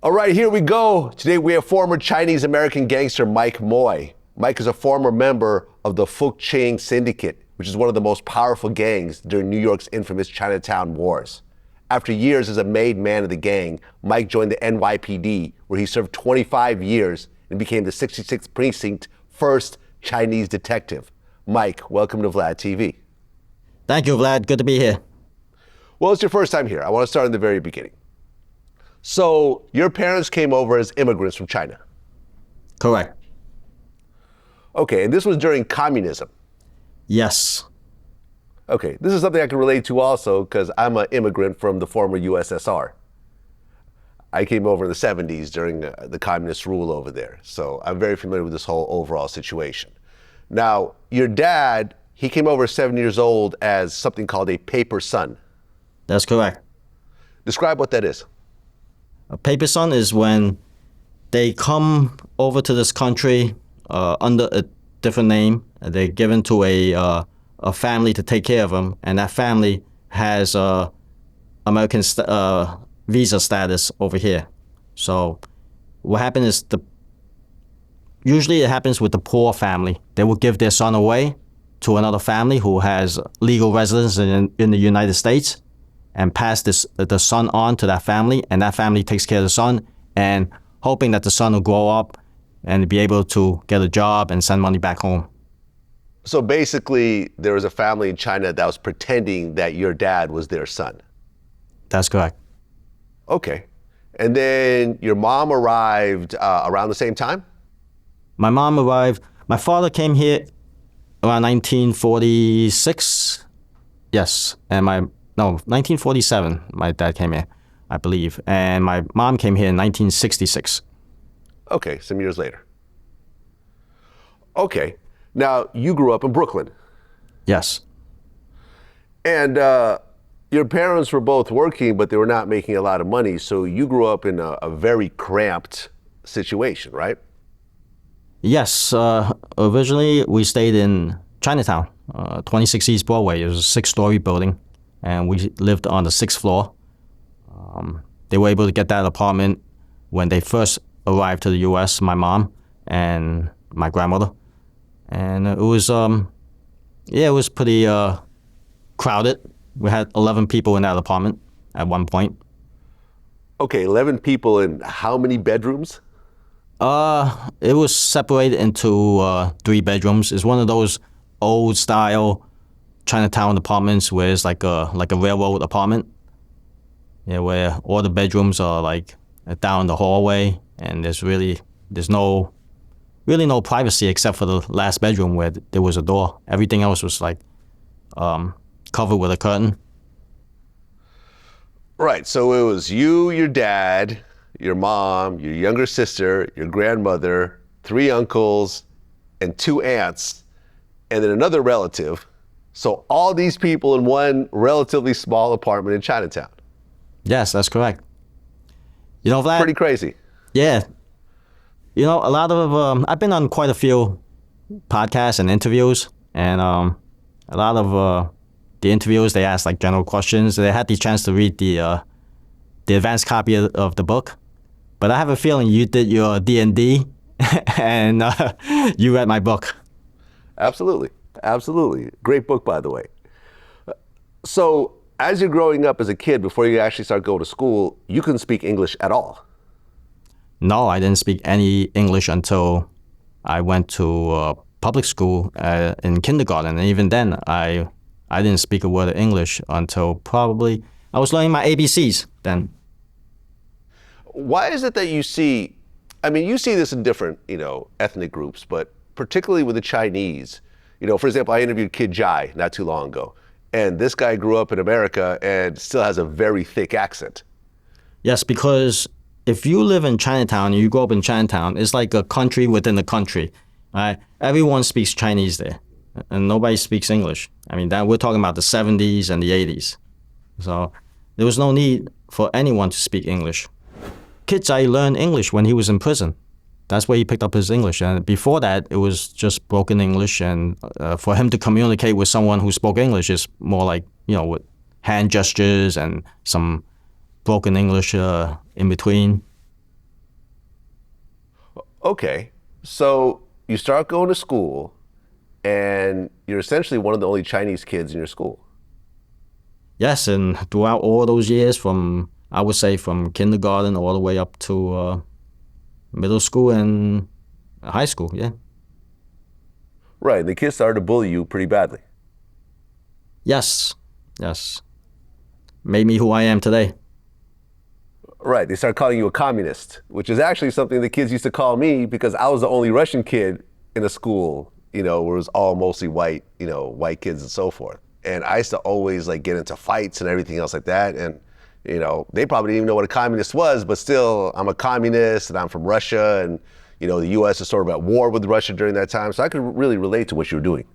All right, here we go. Today we have former Chinese-American gangster Mike Moy. Mike is a former member of the Fuk Ching syndicate, which is one of the most powerful gangs during New York's infamous Chinatown wars. After years as a made man of the gang, Mike joined the NYPD, where he served 25 years and became the 66th Precinct first Chinese detective. Mike, welcome to Vlad TV. Thank you, Vlad. Good to be here. Well, it's your first time here. I want to start in the very beginning. So, your parents came over as immigrants from China? Correct. Okay, and this was during communism? Yes. Okay, this is something I can relate to also because I'm an immigrant from the former USSR. I came over in the 70s during the communist rule over there, so I'm very familiar with this whole overall situation. Now, your dad, he came over 7 years old as something called a paper son. That's correct. Describe what that is. A paper son is when they come over to this country under a different name. They're given to a family to take care of them, and that family has American visa status over here. So what happens is usually it happens with the poor family. They will give their son away to another family who has legal residence in the United States and pass the son on to that family, and that family takes care of the son and hoping that the son will grow up and be able to get a job and send money back home. So basically, there was a family in China that was pretending that your dad was their son. That's correct. Okay. And then your mom arrived around the same time? My mom arrived. My father came here around 1946. Yes. And 1947, my dad came here, I believe. And my mom came here in 1966. Okay, some years later. Okay. Now, you grew up in Brooklyn. Yes. And your parents were both working, but they were not making a lot of money. So you grew up in a very cramped situation, right? Yes. Originally, we stayed in Chinatown, 26 East Broadway. It was a 6-story building, and we lived on the 6th floor. They were able to get that apartment when they first arrived to the U.S., my mom and my grandmother. And it was, it was pretty crowded. We had 11 people in that apartment at one point. Okay, 11 people in how many bedrooms? It was separated into 3 bedrooms. It's one of those old style Chinatown apartments where it's like a railroad apartment. Yeah, where all the bedrooms are like down the hallway, and there's no privacy except for the last bedroom where there was a door. Everything else was like covered with a curtain. Right, so it was you, your dad, your mom, your younger sister, your grandmother, 3 uncles, and 2 aunts, and then another relative. So all these people in one relatively small apartment in Chinatown. Yes, that's correct. You know, Vlad? Pretty crazy. Yeah. You know, a lot of, I've been on quite a few podcasts and interviews, and a lot of the interviews, they asked like general questions. They had the chance to read the advanced copy of the book. But I have a feeling you did your D&D and you read my book. Absolutely. Absolutely. Great book, by the way. So as you're growing up as a kid, before you actually start going to school, you couldn't speak English at all. No, I didn't speak any English until I went to public school in kindergarten. And even then, I didn't speak a word of English until probably I was learning my ABCs then. Why is it that you see this in different, ethnic groups, but particularly with the Chinese, for example, I interviewed Kid Jai not too long ago, and this guy grew up in America and still has a very thick accent. Yes, because if you live in Chinatown, you grow up in Chinatown, it's like a country within the country. Right? Everyone speaks Chinese there, and nobody speaks English. We're talking about the 70s and the 80s. So there was no need for anyone to speak English. Kid Jai learned English when he was in prison. That's where he picked up his English. And before that, it was just broken English. And for him to communicate with someone who spoke English is more like, with hand gestures and some broken English in between. Okay, so you start going to school, and you're essentially one of the only Chinese kids in your school. Yes, and throughout all those years, from I would say from kindergarten all the way up to middle school and high school. Yeah. Right, the kids started to bully you pretty badly. Yes. Yes. Made me who I am today. Right, they started calling you a communist, which is actually something the kids used to call me because I was the only Russian kid in a school, where it was all mostly white, white kids and so forth. And I used to always like get into fights and everything else like that. And, they probably didn't even know what a communist was, but still I'm a communist and I'm from Russia and, the US is sort of at war with Russia during that time. So I could really relate to what you were doing.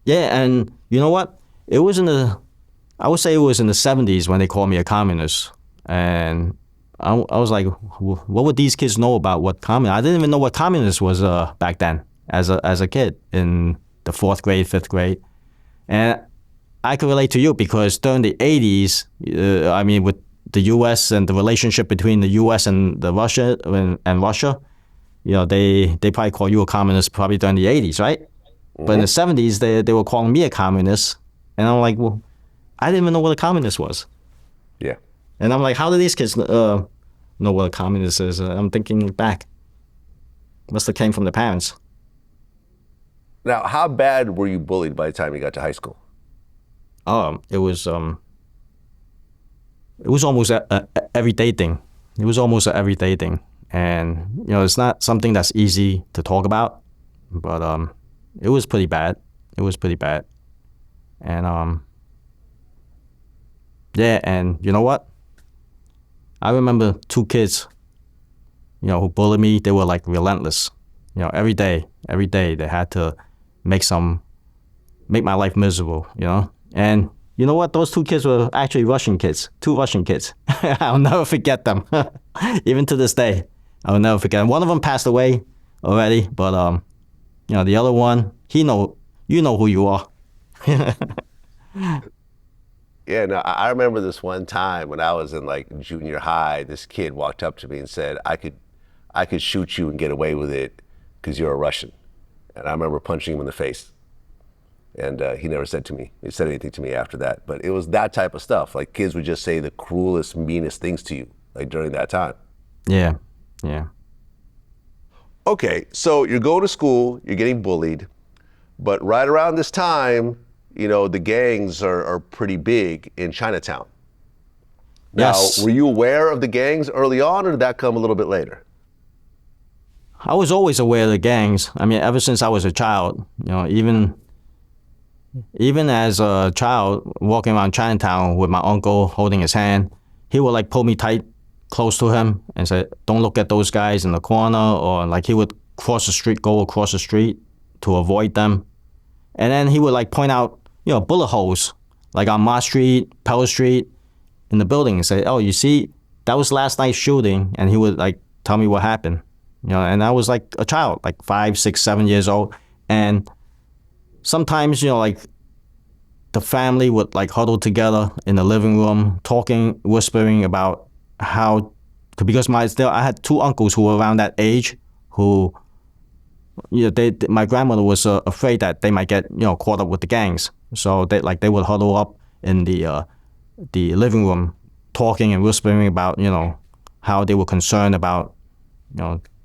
Yeah, and you know what? It was I would say it was in the 70s when they called me a communist. And I was like, what would these kids know about what communist? I didn't even know what communist was back then as a kid in the 4th grade, 5th grade. And I could relate to you because during the 80s, with the U.S. and the relationship between the U.S. and Russia, they probably call you a communist probably during the 80s, right? Mm-hmm. But in the 70s, they were calling me a communist. And I'm like, well, I didn't even know what a communist was. Yeah. And I'm like, how do these kids know what a communist is? I'm thinking back. Must have came from the parents. Now, how bad were you bullied by the time you got to high school? It was almost a everyday thing. It was almost an everyday thing. And, it's not something that's easy to talk about, but it was pretty bad. It was pretty bad. And, yeah, and you know what? I remember 2 kids, who bullied me. They were like relentless. Every day they had to make my life miserable, And you know what? Those 2 kids were actually Russian kids, 2 Russian kids. I'll never forget them. Even to this day, I will never forget them. One of them passed away already, but the other one, you know who you are. Yeah, no, I remember this one time when I was in like junior high, this kid walked up to me and said, I could shoot you and get away with it because you're a Russian. And I remember punching him in the face. And he never said anything to me after that. But it was that type of stuff. Like kids would just say the cruelest, meanest things to you, like during that time. Yeah, yeah. Okay, so you're going to school, you're getting bullied, but right around this time, the gangs are pretty big in Chinatown. Now, Yes. Were you aware of the gangs early on, or did that come a little bit later? I was always aware of the gangs. Ever since I was a child, even as a child, walking around Chinatown with my uncle holding his hand, he would like pull me tight close to him and say, don't look at those guys in the corner, or like he would go across the street to avoid them. And then he would like point out, bullet holes, like on Ma Street, Pell Street, in the building and say, oh, you see, that was last night's shooting. And he would like tell me what happened, and I was like a child, like 5, 6, 7 years old. And sometimes, like the family would like huddle together in the living room, talking, whispering about how, because I had 2 uncles who were around that age who, my grandmother was afraid that they might get, caught up with the gangs. So they would huddle up in the living room, talking and whispering about, how they were concerned about,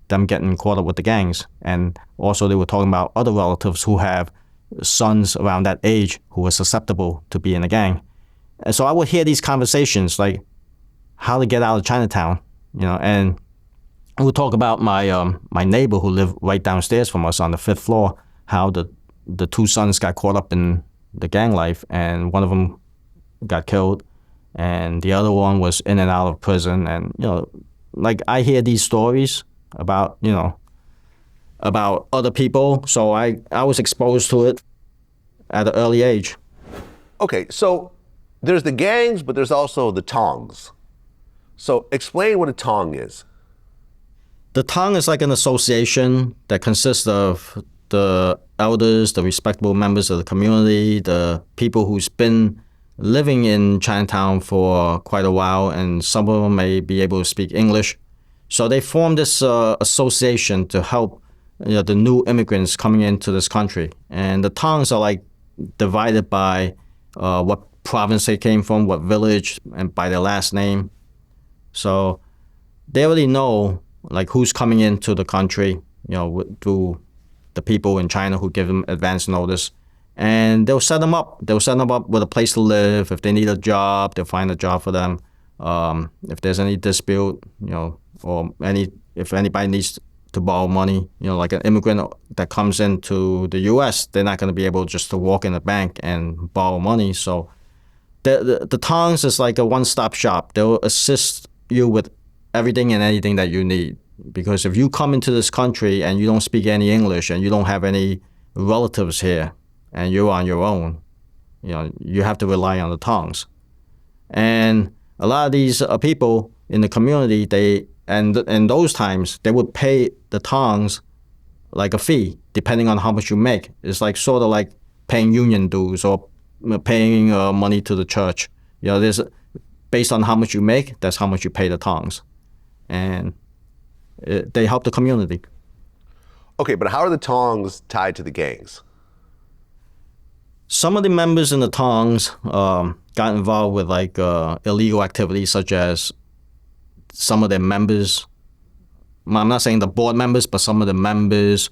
them getting caught up with the gangs. And also they were talking about other relatives who have sons around that age who were susceptible to be in a gang. And so I would hear these conversations, like how to get out of Chinatown, and I would talk about my neighbor who lived right downstairs from us on the 5th floor, how the 2 sons got caught up in the gang life, and one of them got killed, and the other one was in and out of prison. And like I hear these stories about about other people, so I was exposed to it at an early age. Okay, so there's the gangs, but there's also the tongs. So explain what a tong is. The tong is like an association that consists of the elders, the respectable members of the community, the people who's been living in Chinatown for quite a while, and some of them may be able to speak English. So they formed this association to help the new immigrants coming into this country. And the tongs are like divided by what province they came from, what village, and by their last name. So they already know like who's coming into the country, through the people in China who give them advance notice. And they'll set them up. They'll set them up with a place to live. If they need a job, they'll find a job for them. If there's any dispute, or if anybody needs to borrow money, like an immigrant that comes into the U.S., they're not going to be able just to walk in a bank and borrow money. So the tongs is like a one-stop shop. They'll assist you with everything and anything that you need. Because if you come into this country and you don't speak any English and you don't have any relatives here and you're on your own, you have to rely on the tongs. And a lot of these people in the community, in those times, they would pay the tongs like a fee, depending on how much you make. It's like sort of like paying union dues or paying money to the church. There's based on how much you make, that's how much you pay the tongs. And they help the community. Okay, but how are the tongs tied to the gangs? Some of the members in the tongs got involved with like illegal activities, such as some of their members. I'm not saying the board members, but some of the members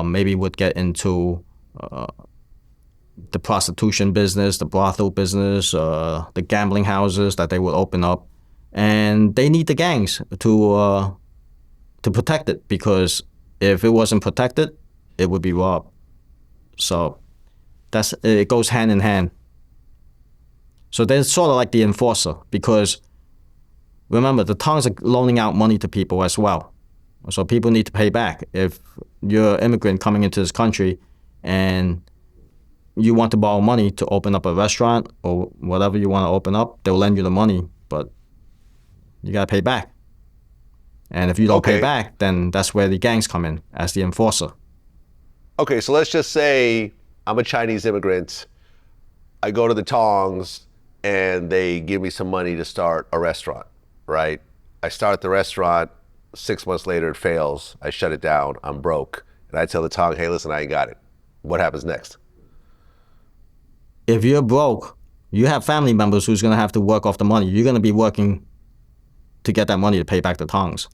maybe would get into the prostitution business, the brothel business, the gambling houses that they would open up, and they need the gangs to protect it, because if it wasn't protected, it would be robbed. So it goes hand in hand. So they're sort of like the enforcer, because remember, the tongs are loaning out money to people as well. So people need to pay back. If you're an immigrant coming into this country and you want to borrow money to open up a restaurant or whatever you want to open up, they'll lend you the money, but you got to pay back. And if you don't pay back, then that's where the gangs come in as the enforcer. Okay, so let's just say I'm a Chinese immigrant. I go to the tongs and they give me some money to start a restaurant, right? I start the restaurant, 6 months later it fails, I shut it down, I'm broke. And I tell the tong, hey, listen, I ain't got it. What happens next? If you're broke, you have family members who's going to have to work off the money. You're going to be working to get that money to pay back the tongs.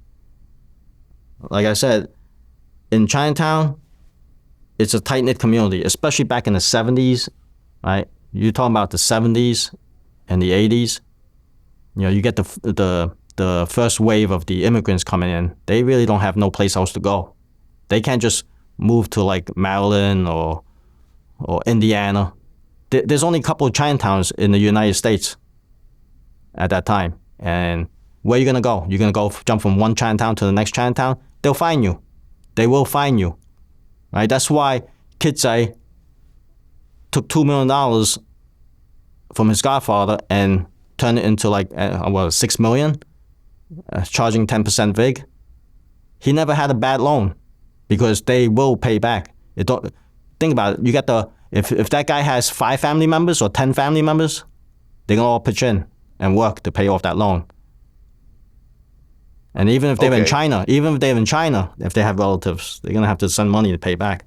Like I said, in Chinatown, it's a tight-knit community, especially back in the 70s, right? You're talking about the 70s and the 80s. You get the first wave of the immigrants coming in. They really don't have no place else to go. They can't just move to like Maryland or Indiana. There's only a couple of Chinatowns in the United States at that time. And where are you going to go? You're going to go jump from one Chinatown to the next Chinatown? They'll find you. They will find you. Right? That's why Kidzai took $2 million from his godfather and turned it into like, $6 million, charging 10% VIG. He never had a bad loan because they will pay back. Think about it. You get if that guy has 5 family members or 10 family members, they're going to all pitch in and work to pay off that loan. And even if they're in China, if they have relatives, they're going to have to send money to pay back.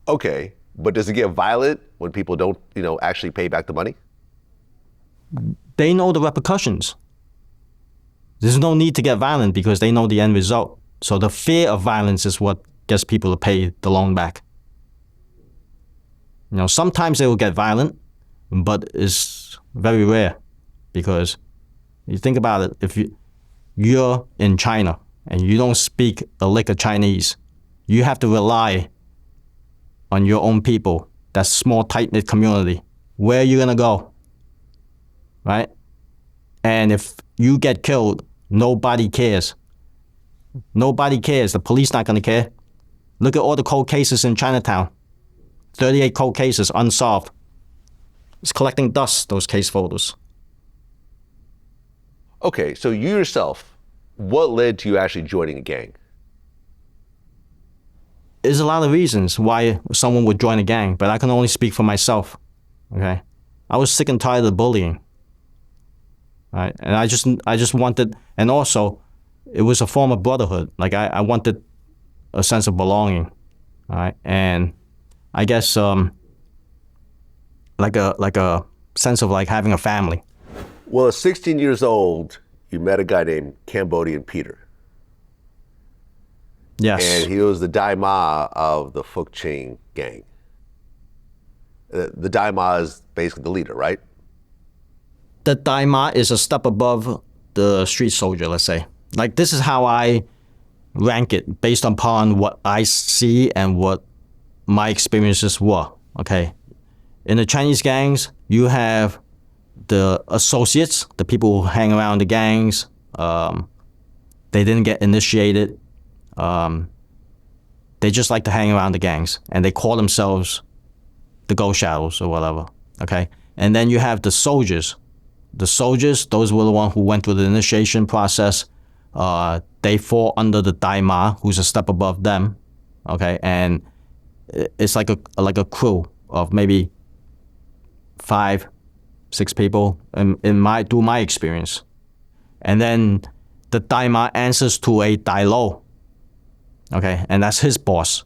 Okay, but does it get violent when people don't, actually pay back the money? They know the repercussions. There's no need to get violent because they know the end result. So the fear of violence is what gets people to pay the loan back. Sometimes they will get violent, but it's very rare, because you think about it, if you're in China and you don't speak a lick of Chinese, you have to rely on your own people, that small, tight-knit community. Where are you going to go? Right? And if you get killed, nobody cares. Nobody cares. The police not going to care. Look at all the cold cases in Chinatown. 38 cold cases unsolved. It's collecting dust, those case photos. Okay, so you yourself, what led to you actually joining a gang? There's a lot of reasons why someone would join a gang, but I can only speak for myself. Okay, I was sick and tired of the bullying. Right, and I just wanted, and also it was a form of brotherhood. Like I wanted a sense of belonging, all right, and I guess like a sense of like having a family. Well, at 16 years old, you met a guy named Cambodian Peter. Yes. And he was the daima of the Fuk Ching gang. The daima is basically the leader, right? The daima is a step above the street soldier, let's say. Like, this is how I rank it based upon what I see and what my experiences were, okay? In the Chinese gangs, you have the associates, the people who hang around the gangs. They didn't get initiated. They just like to hang around the gangs, and they call themselves the Ghost Shadows or whatever, okay? And then you have the soldiers. The soldiers, those were the ones who went through the initiation process. They fall under the daima, who's a step above them, okay? And it's like a crew of maybe 5, 6 people through my experience. And then the daima answers to a dailo, okay? And that's his boss.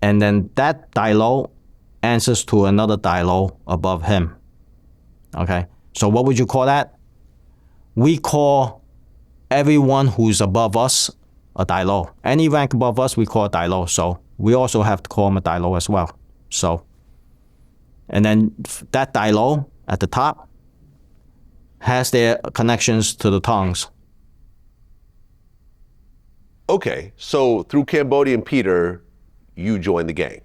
And then that dailo answers to another dailo above him, okay? So what would you call that? We call everyone who's above us a dailo. Any rank above us, we call a dailo. So we also have to call him a dailo as well. So, and then that dailo at the top has their connections to the tongs. Okay, so through Cambodian Peter, you joined the gang.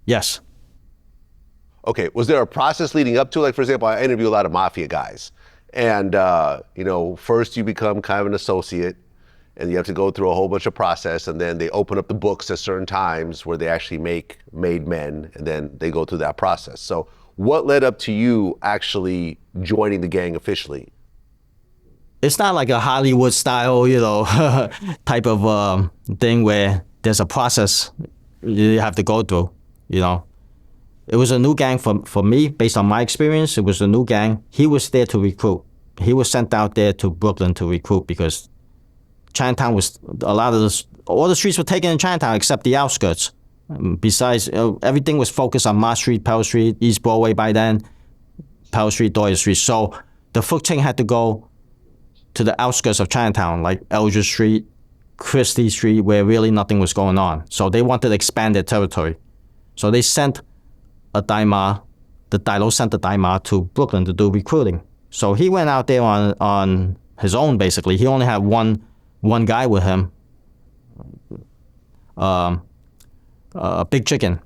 Yes. Okay, was there a process leading up to it? Like, for example, I interview a lot of mafia guys. And, first you become kind of an associate, and you have to go through a whole bunch of process, and then they open up the books at certain times where they actually make made men, and then they go through that process. So what led up to you actually joining the gang officially? It's not like a Hollywood style, type of thing where there's a process you have to go through, It was a new gang for me, based on my experience. It was a new gang. He was there to recruit. He was sent out there to Brooklyn to recruit because Chinatown was, all the streets were taken in Chinatown except the outskirts. Besides, everything was focused on Ma Street, Pell Street, East Broadway by then, Pell Street, Doyle Street. So the Fuk Ching had to go to the outskirts of Chinatown, like Eldridge Street, Christie Street, where really nothing was going on. So they wanted to expand their territory. So they sent a daima, the dailo sent the daima to Brooklyn to do recruiting. So he went out there on his own, basically. He only had one guy with him, a big chicken,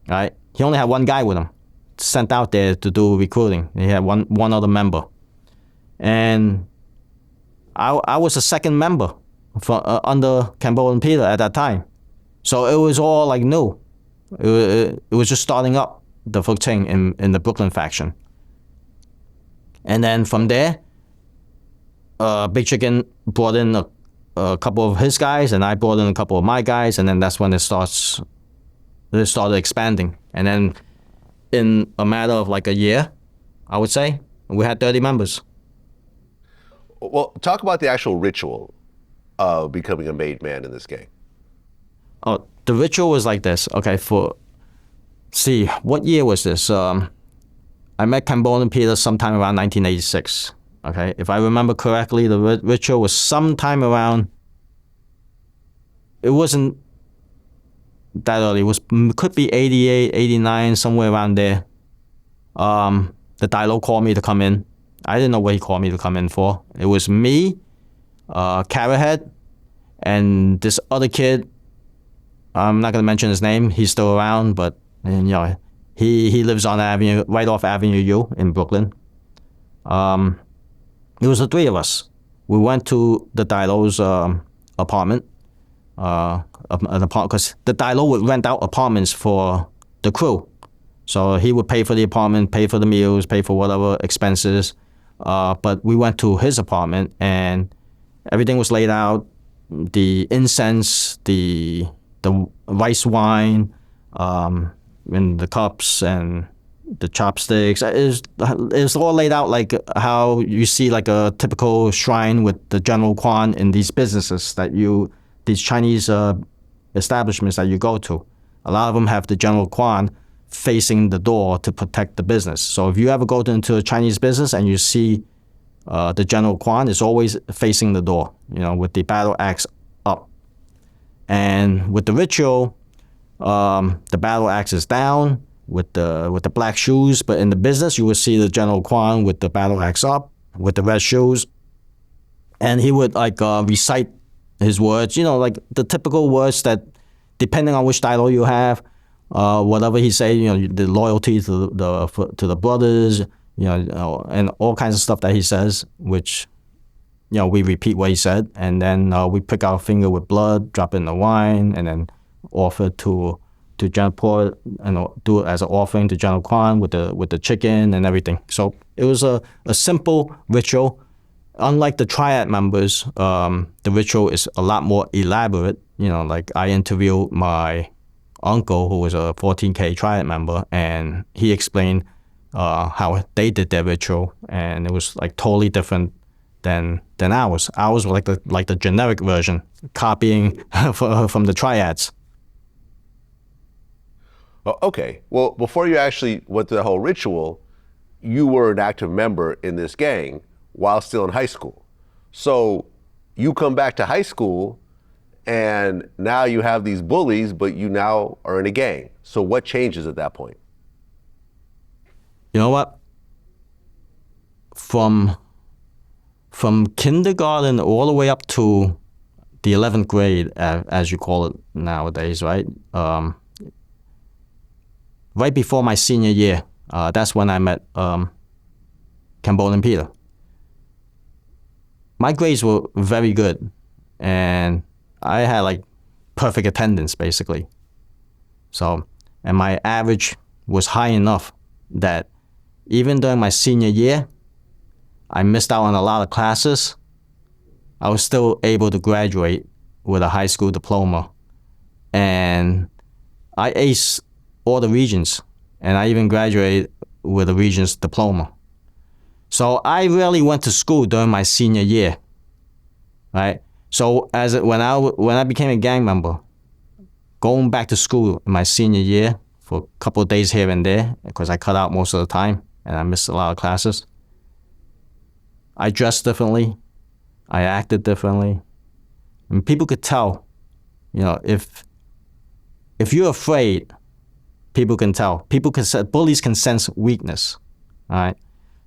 right? He only had one guy with him, sent out there to do recruiting. He had one other member. And I was a second member under Cambodian Peter at that time. So it was all like new. It was just starting up, the Fuk Ching in the Brooklyn faction. And then from there, Big Chicken brought in a couple of his guys, and I brought in a couple of my guys, and then that's when it started expanding. And then in a matter of like a year, I would say, we had 30 members. Well, talk about the actual ritual of becoming a made man in this gang. Oh, the ritual was like this. Okay, what year was this? I met Cambodian Peter sometime around 1986. Okay, if I remember correctly, the ritual was sometime around. It wasn't that early. Could be 88, 89, somewhere around there. The dailo called me to come in. I didn't know what he called me to come in for. It was me, Carrot Head, and this other kid. I'm not gonna mention his name. He's still around, but he lives on Avenue, right off Avenue U in Brooklyn. It was the 3 of us. We went to the dailo's apartment, because the dailo would rent out apartments for the crew. So he would pay for the apartment, pay for the meals, pay for whatever expenses. But we went to his apartment, and everything was laid out. The incense, the rice wine, in the cups, and the chopsticks. It's all laid out like how you see like a typical shrine with the General Kwan in these businesses these Chinese establishments that you go to. A lot of them have the General Kwan facing the door to protect the business. So if you ever go into a Chinese business and you see the General Kwan, it's always facing the door, with the battle axe up. And with the ritual, the battle axe is down with the black shoes, but in the business you will see the General Kwan with the battle axe up with the red shoes, and he would recite his words, like the typical words that, depending on which title you have, whatever he say, the loyalty to the brothers, and all kinds of stuff that he says, which we repeat what he said, and then we prick our finger with blood, drop it in the wine, and then offer to General Kwan, and do it as an offering to General Kwan with the chicken and everything. So it was a simple ritual. Unlike the triad members, the ritual is a lot more elaborate. Like I interviewed my uncle who was a 14K triad member, and he explained how they did their ritual, and it was like totally different than ours. Ours was like the generic version, copying from the triads. Oh, okay. Well, before you actually went through the whole ritual, you were an active member in this gang while still in high school. So you come back to high school and now you have these bullies, but you now are in a gang. So what changes at that point? You know what? From kindergarten all the way up to the 11th grade, as you call it nowadays, right? Right before my senior year, that's when I met Cambodian Peter. My grades were very good, and I had like perfect attendance basically. So, and my average was high enough that even during my senior year, I missed out on a lot of classes. I was still able to graduate with a high school diploma, and I aced all the regions, and I even graduated with a region's diploma. So I rarely went to school during my senior year, right? So when I became a gang member, going back to school in my senior year for a couple of days here and there, because I cut out most of the time and I missed a lot of classes, I dressed differently, I acted differently, and people could tell, if you're afraid, people can tell. Bullies can sense weakness, all right?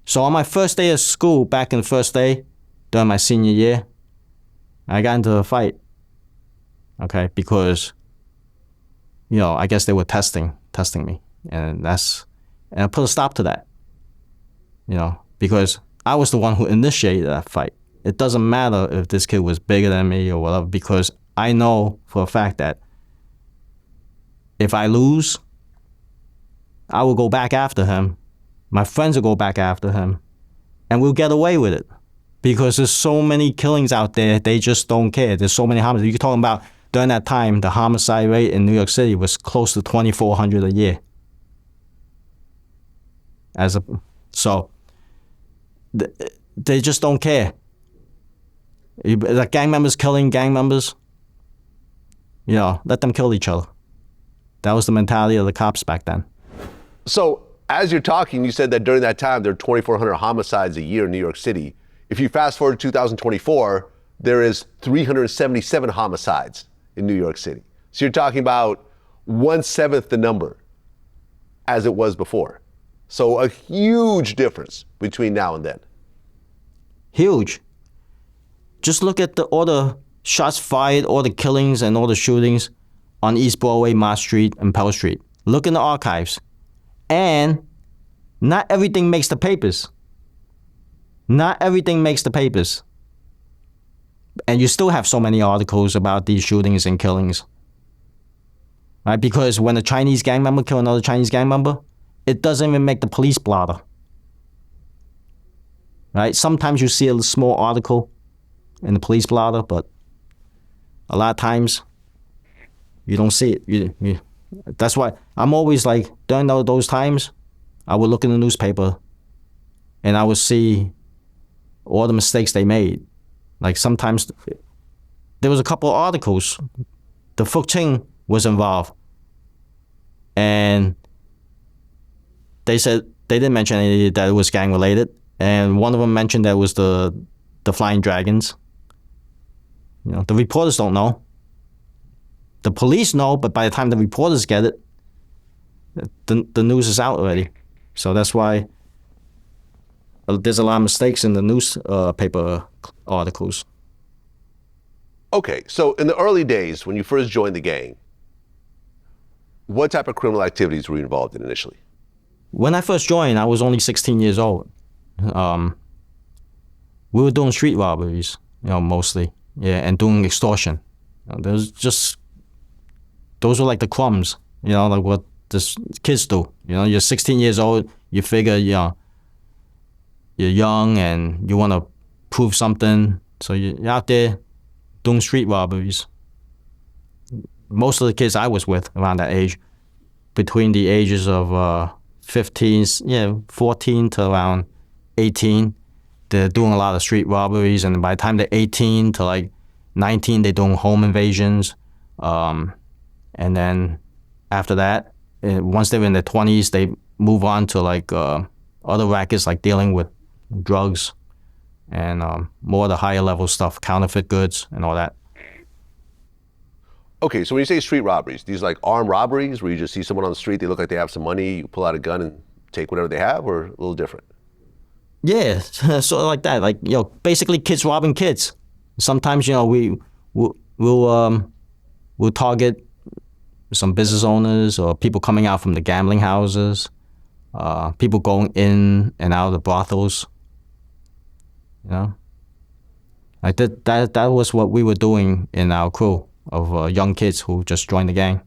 So on my first day of school, back in the first day, during my senior year, I got into a fight, okay? Because, I guess they were testing me, and I put a stop to that, because I was the one who initiated that fight. It doesn't matter if this kid was bigger than me or whatever, because I know for a fact that if I lose, I will go back after him. My friends will go back after him, and we'll get away with it because there's so many killings out there. They just don't care. There's so many homicides. You're talking about during that time, the homicide rate in New York City was close to 2,400 a year. They just don't care. The gang members killing gang members, let them kill each other. That was the mentality of the cops back then. So as you're talking, you said that during that time, there are 2,400 homicides a year in New York City. If you fast forward to 2024, there is 377 homicides in New York City. So you're talking about 1/7 the number as it was before. So a huge difference between now and then. Huge. Just look at all the shots fired, all the killings and all the shootings on East Broadway, Mott Street, and Pell Street. Look in the archives. And not everything makes the papers. Not everything makes the papers. And you still have so many articles about these shootings and killings. Right? Because when a Chinese gang member kills another Chinese gang member, it doesn't even make the police blotter. Right? Sometimes you see a small article in the police blotter, but a lot of times you don't see it. That's why I'm always like, during those times, I would look in the newspaper and I would see all the mistakes they made. Like sometimes there was a couple of articles. The Fuk Ching was involved. And they said they didn't mention any that it was gang related. And one of them mentioned that it was the Flying Dragons. You know, the reporters don't know. The police know, but by the time the reporters get it, the news is out already. So that's why there's a lot of mistakes in the newspaper articles. Okay, so in the early days, when you first joined the gang, what type of criminal activities were you involved in initially? When I first joined, I was only 16 years old. We were doing street robberies, mostly, and doing extortion. Those were like the crumbs, like what the kids do. You're 16 years old, you figure, you're young and you want to prove something, so you're out there doing street robberies. Most of the kids I was with around that age, between the ages of 14 to around 18, they're doing a lot of street robberies, and by the time they're 18 to like 19, they're doing home invasions. And then after that, once they're in their 20s, they move on to like other rackets, like dealing with drugs and more of the higher level stuff, counterfeit goods and all that. Okay, so when you say street robberies, these like armed robberies where you just see someone on the street, they look like they have some money, you pull out a gun and take whatever they have, or a little different? Yeah, sort of like that. Like, basically kids robbing kids. Sometimes, we'll target some business owners or people coming out from the gambling houses, people going in and out of the brothels. Like that was what we were doing in our crew of young kids who just joined the gang.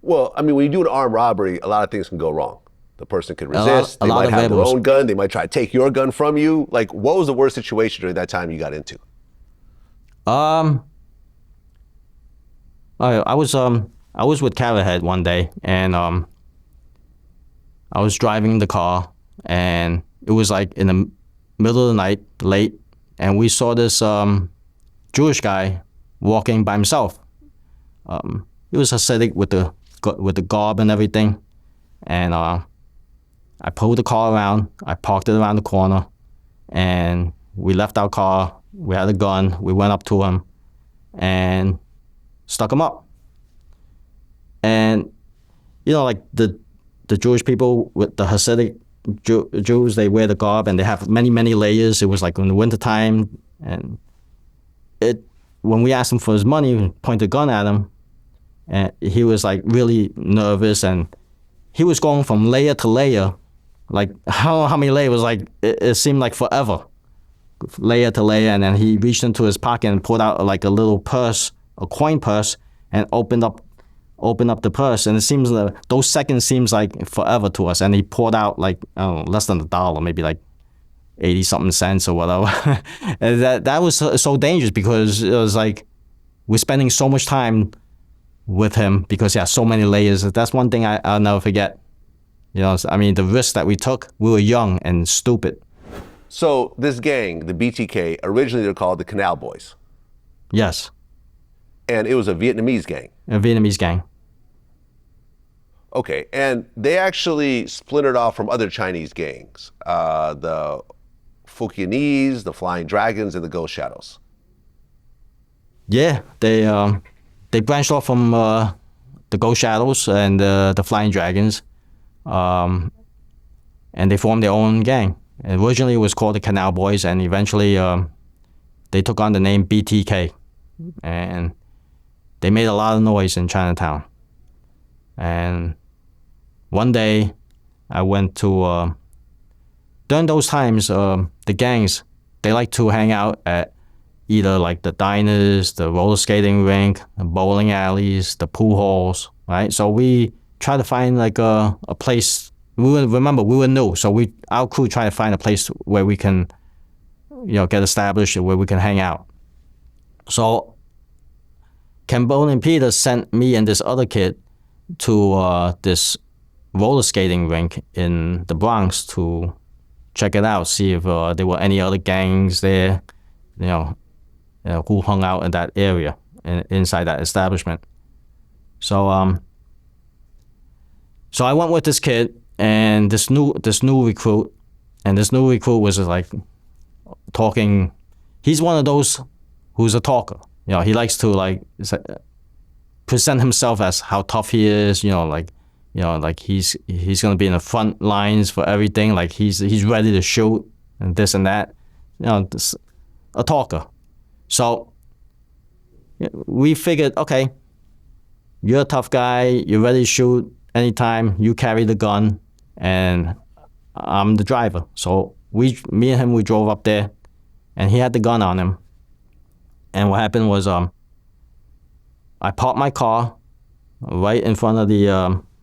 Well, I mean, when you do an armed robbery, a lot of things can go wrong. The person could resist, they might have their own gun, they might try to take your gun from you. Like, what was the worst situation during that time you got into? I was with Counterfeit one day, and I was driving the car, and it was like in the middle of the night, late, and we saw this Jewish guy walking by himself. He was Hasidic with the garb and everything, and I pulled the car around, I parked it around the corner, and we left our car, we had a gun, we went up to him, and stuck him up. And, like the Jewish people with the Hasidic Jews, they wear the garb and they have many, many layers. It was like in the wintertime, and when we asked him for his money, we pointed a gun at him, and he was like really nervous, and he was going from layer to layer, like how many layers? Like it seemed like forever, layer to layer, and then he reached into his pocket and pulled out like a little purse, a coin purse, and opened up the purse, and it seems like those seconds seems like forever to us, and he poured out like, I don't know, less than $1, maybe like 80 something cents or whatever. And that was so dangerous, because it was like we're spending so much time with him because he has so many layers. That's one thing I'll never forget. I mean, the risk that we took, we were young and stupid. So this gang, the BTK, originally they're called the Canal Boys. Yes. And it was a Vietnamese gang. A Vietnamese gang. Okay, and they actually splintered off from other Chinese gangs, the Fukianese, the Flying Dragons, and the Ghost Shadows. Yeah, they branched off from the Ghost Shadows and the Flying Dragons, and they formed their own gang. And originally it was called the Canal Boys, and eventually they took on the name BTK, and they made a lot of noise in Chinatown. And one day I went to, during those times, the gangs, they like to hang out at either like the diners, the roller skating rink, the bowling alleys, the pool halls, right? So we try to find like a place. Remember, we were new, so our crew tried to find a place where we can, get established, where we can hang out. So Campbell and Peter sent me and this other kid to this roller skating rink in the Bronx to check it out, see if there were any other gangs there, who hung out in that area, inside that establishment. So so I went with this kid and this new recruit, and this new recruit was like talking. He's one of those who's a talker. He likes to like present himself as how tough he is. Like he's gonna be in the front lines for everything. Like he's ready to shoot and this and that. A talker. So we figured, okay, you're a tough guy. You're ready to shoot anytime. You carry the gun, and I'm the driver. So me and him, we drove up there, and he had the gun on him. And what happened was, I parked my car right in front of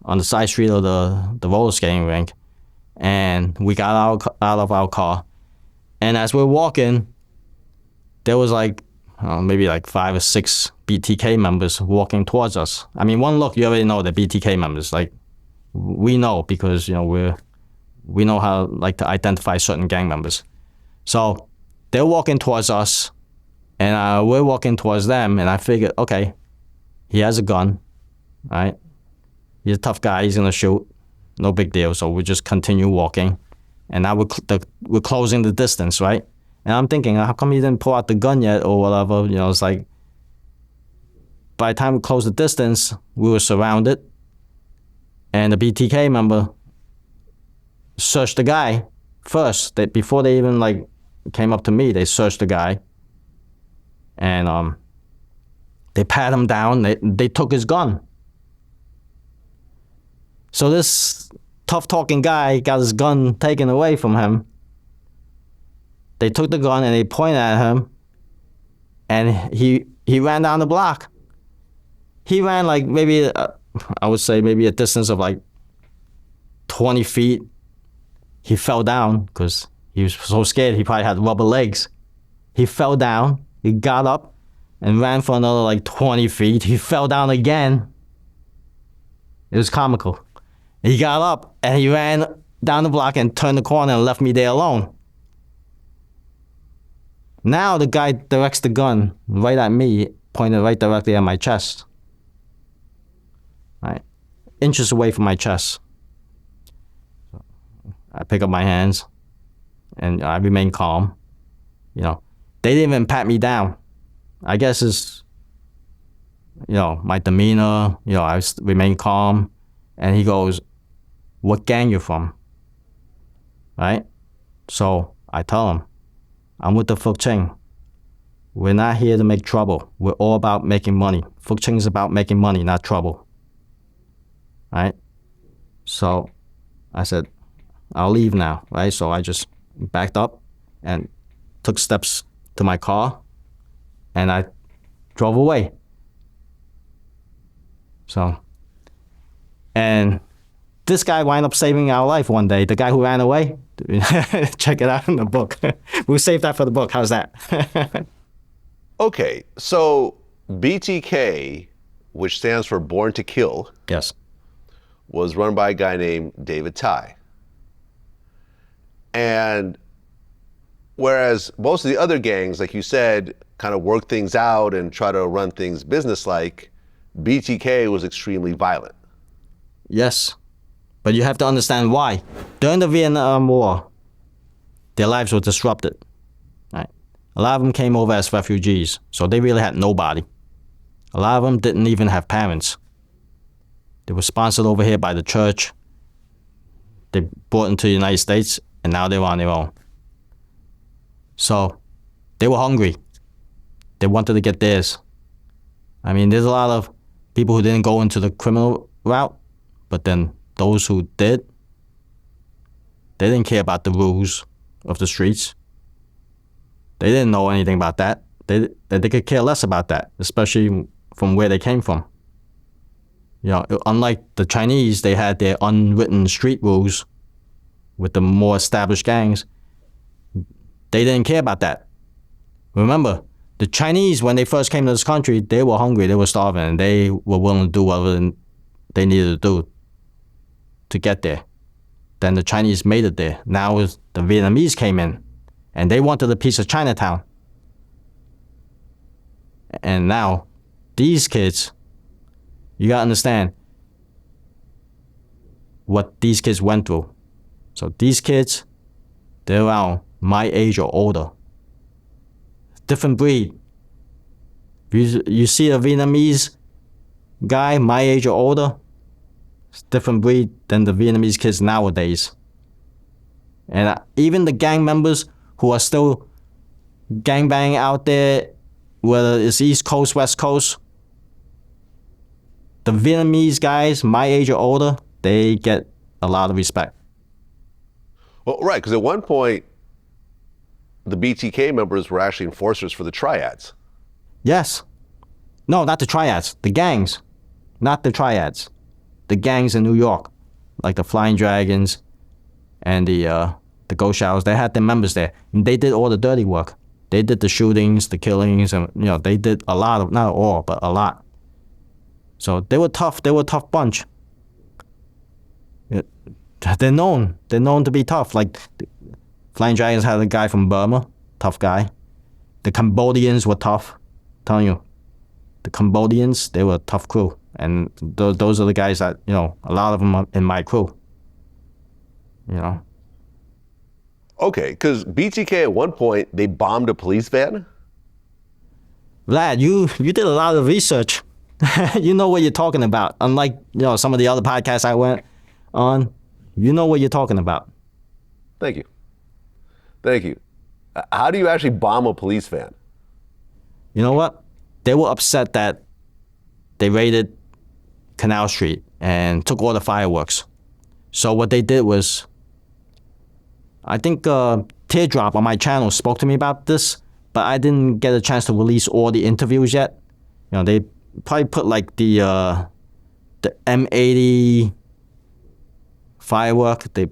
on the side street of the roller skating rink, and we got out of our car. And as we're walking, there was like maybe like 5 or 6 BTK members walking towards us. I mean, one look, you already know they're BTK members. Like, we know because we know how like to identify certain gang members. So they're walking towards us, and we're walking towards them. And I figured, okay, he has a gun, right? He's a tough guy. He's gonna shoot. No big deal. So we just continue walking, and now we're closing the distance, right? And I'm thinking, how come he didn't pull out the gun yet or whatever? It's like, by the time we closed the distance, we were surrounded. And the BTK member searched the guy first. Before they even like came up to me, they searched the guy. And they pat him down. They took his gun. So this tough-talking guy got his gun taken away from him. They took the gun and they pointed at him, and he ran down the block. He ran like maybe, I would say maybe a distance of like 20 feet. He fell down because he was so scared. He probably had rubber legs. He fell down. He got up and ran for another like 20 feet. He fell down again. It was comical. He got up and he ran down the block and turned the corner and left me there alone. Now the guy directs the gun right at me, pointed right directly at my chest. Right, inches away from my chest. I pick up my hands, and I remain calm. They didn't even pat me down. I guess it's, my demeanor. I remain calm, and he goes, "What gang you from?" Right? So I tell him, "I'm with the Fuk Ching. We're not here to make trouble. We're all about making money. Fuk Ching is about making money, not trouble." Right? So I said, "I'll leave now." Right? So I just backed up and took steps to my car, and I drove away. And this guy wound up saving our life one day. The guy who ran away, check it out in the book. We'll save that for the book. How's that? Okay, so BTK, which stands for Born to Kill, Yes. was run by a guy named David Tai. And whereas most of the other gangs, like you said, kind of work things out and try to run things business-like, BTK was extremely violent. Yes. But you have to understand why. During the Vietnam War, their lives were disrupted. Right? A lot of them came over as refugees, so they really had nobody. A lot of them didn't even have parents. They were sponsored over here by the church. They brought into the United States, and now they were on their own. So they were hungry. They wanted to get theirs. I mean, there's a lot of people who didn't go into the criminal route, but then those who did, they didn't care about the rules of the streets. They didn't know anything about that. They could care less about that, especially from where they came from. Unlike the Chinese, they had their unwritten street rules with the more established gangs. They didn't care about that. Remember, the Chinese, when they first came to this country, they were hungry, they were starving, and they were willing to do whatever they needed to do to get there. Then the Chinese made it there. Now the Vietnamese came in, and they wanted a piece of Chinatown. And now, these kids, you gotta understand what these kids went through. So these kids, they're around my age or older. Different breed. You see a Vietnamese guy my age or older, it's different breed than the Vietnamese kids nowadays. And even the gang members who are still gangbanging out there, whether it's East Coast, West Coast, the Vietnamese guys my age or older, they get a lot of respect. Well, right, because at one point, the BTK members were actually enforcers for the triads. Yes. No, not the triads. The gangs. Not the triads. The gangs in New York, like the Flying Dragons and the Ghost Showers. They had their members there, and they did all the dirty work. They did the shootings, the killings, and they did a lot of, not all, but a lot. So they were tough. They were a tough bunch. They're known to be tough. Like the Flying Dragons had a guy from Burma, tough guy. The Cambodians were tough. I'm telling you, the Cambodians, they were a tough crew. And those are the guys that, a lot of them are in my crew. Okay, because BTK at one point, they bombed a police van? Vlad, you did a lot of research. You know what you're talking about. Unlike, some of the other podcasts I went on, you know what you're talking about. Thank you. Thank you. How do you actually bomb a police van? You know what? They were upset that they raided Canal Street and took all the fireworks. So what they did was, I think Teardrop on my channel spoke to me about this, but I didn't get a chance to release all the interviews yet. They probably put like the M80 firework. They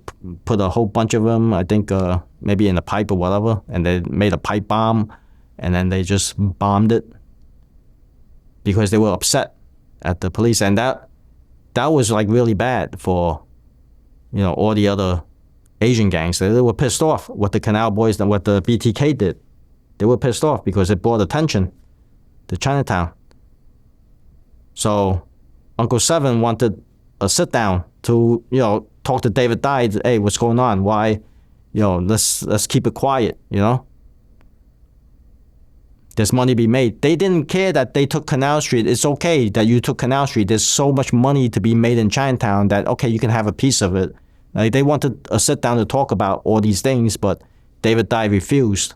put a whole bunch of them, I think maybe in a pipe or whatever, and they made a pipe bomb, and then they just bombed it because they were upset at the police. And that was like really bad for, all the other Asian gangs. They were pissed off what the Canal Boys and what the BTK did. They were pissed off because it brought attention to Chinatown. So Uncle Seven wanted a sit down to, talk to David Dye. Hey, what's going on? Why, let's keep it quiet, There's money to be made. They didn't care that they took Canal Street. It's okay that you took Canal Street. There's so much money to be made in Chinatown that, okay, you can have a piece of it. Like, they wanted a sit down to talk about all these things, but David Dye refused.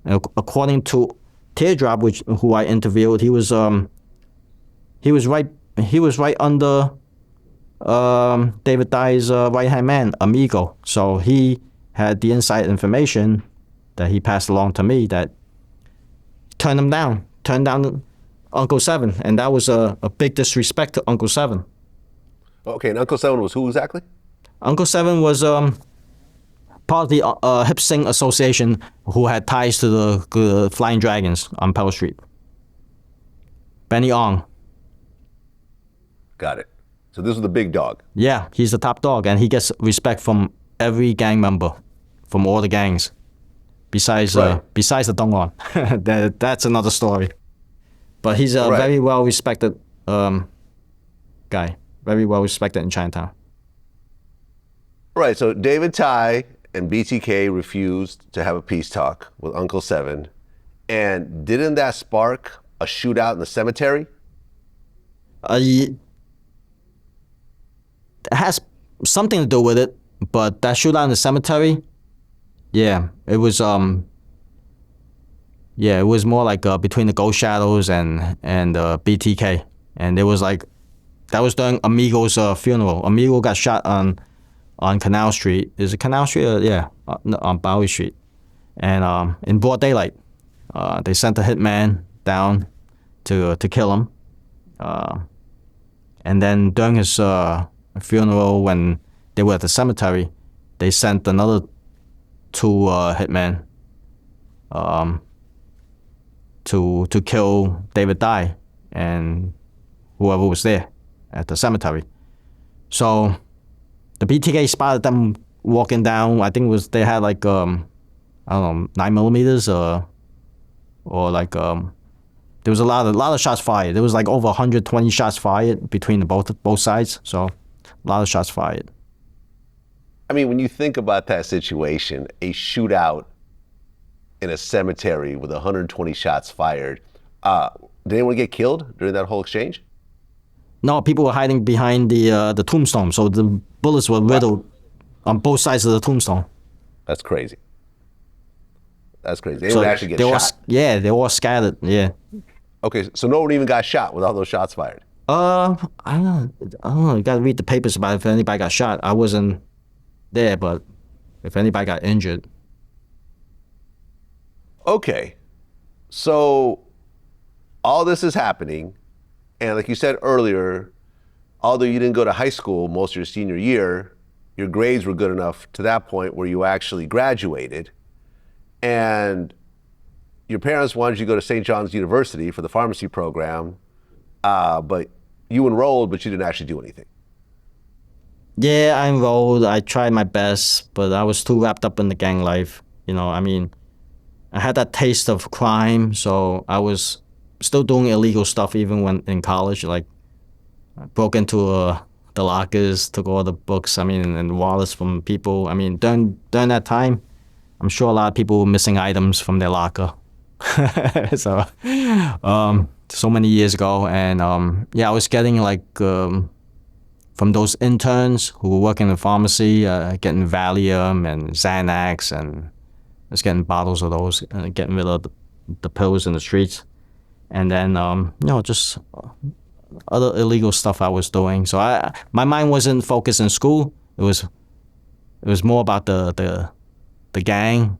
According to Teardrop, who I interviewed, he was right under David Dye's right hand man, Amigo. So he had the inside information that he passed along to me that turned down Uncle Seven, and that was a big disrespect to Uncle Seven. Okay, and Uncle Seven was who exactly? Uncle Seven was part of the Hip Sing Association who had ties to the Flying Dragons on Pell Street. Benny Ong. Got it. So this was the big dog. Yeah, he's the top dog, and he gets respect from every gang member, from all the gangs. Besides the Dongwon. That's another story. But he's a very well respected guy. Very well respected in Chinatown. Right, so David Dye and BTK refused to have a peace talk with Uncle Seven. And didn't that spark a shootout in the cemetery? It has something to do with it, but that shootout in the cemetery, yeah, it was more like between the Ghost Shadows and BTK, and it was like that was during Amigo's funeral. Amigo got shot on Canal Street. Is it Canal Street? On Bowery Street, and in broad daylight, they sent a hitman down to kill him, and then during his funeral, when they were at the cemetery, they sent another two hitmen to kill David Dye and whoever was there at the cemetery. So The BTK spotted them walking down. I think they had like I don't know, 9mm or like there was a lot of shots fired. There was like over 120 shots fired between both sides. So a lot of shots fired. I mean, when you think about that situation, a shootout in a cemetery with 120 shots fired, did anyone get killed during that whole exchange? No, people were hiding behind the tombstone, so the bullets were riddled on both sides of the tombstone. That's crazy. That's crazy. They didn't actually get shot. Yeah, they all scattered. Yeah. Okay, so no one even got shot with all those shots fired. I don't know. You got to read the papers about if anybody got shot. I wasn't there, but if anybody got injured. Okay, so all this is happening, and like you said earlier, although you didn't go to high school most of your senior year, your grades were good enough to that point where you actually graduated, and your parents wanted you to go to St. John's University for the pharmacy program, but you enrolled, but you didn't actually do anything. Yeah, I enrolled. I tried my best, but I was too wrapped up in the gang life. I mean, I had that taste of crime, so I was still doing illegal stuff even when in college. Like, I broke into the lockers, took all the books, and wallets from people. I mean, during that time, I'm sure a lot of people were missing items from their locker. So many years ago, and I was getting like from those interns who were working in the pharmacy, getting Valium and Xanax, and just getting bottles of those, getting rid of the pills in the streets, and then just other illegal stuff I was doing. So my mind wasn't focused in school. It was more about the gang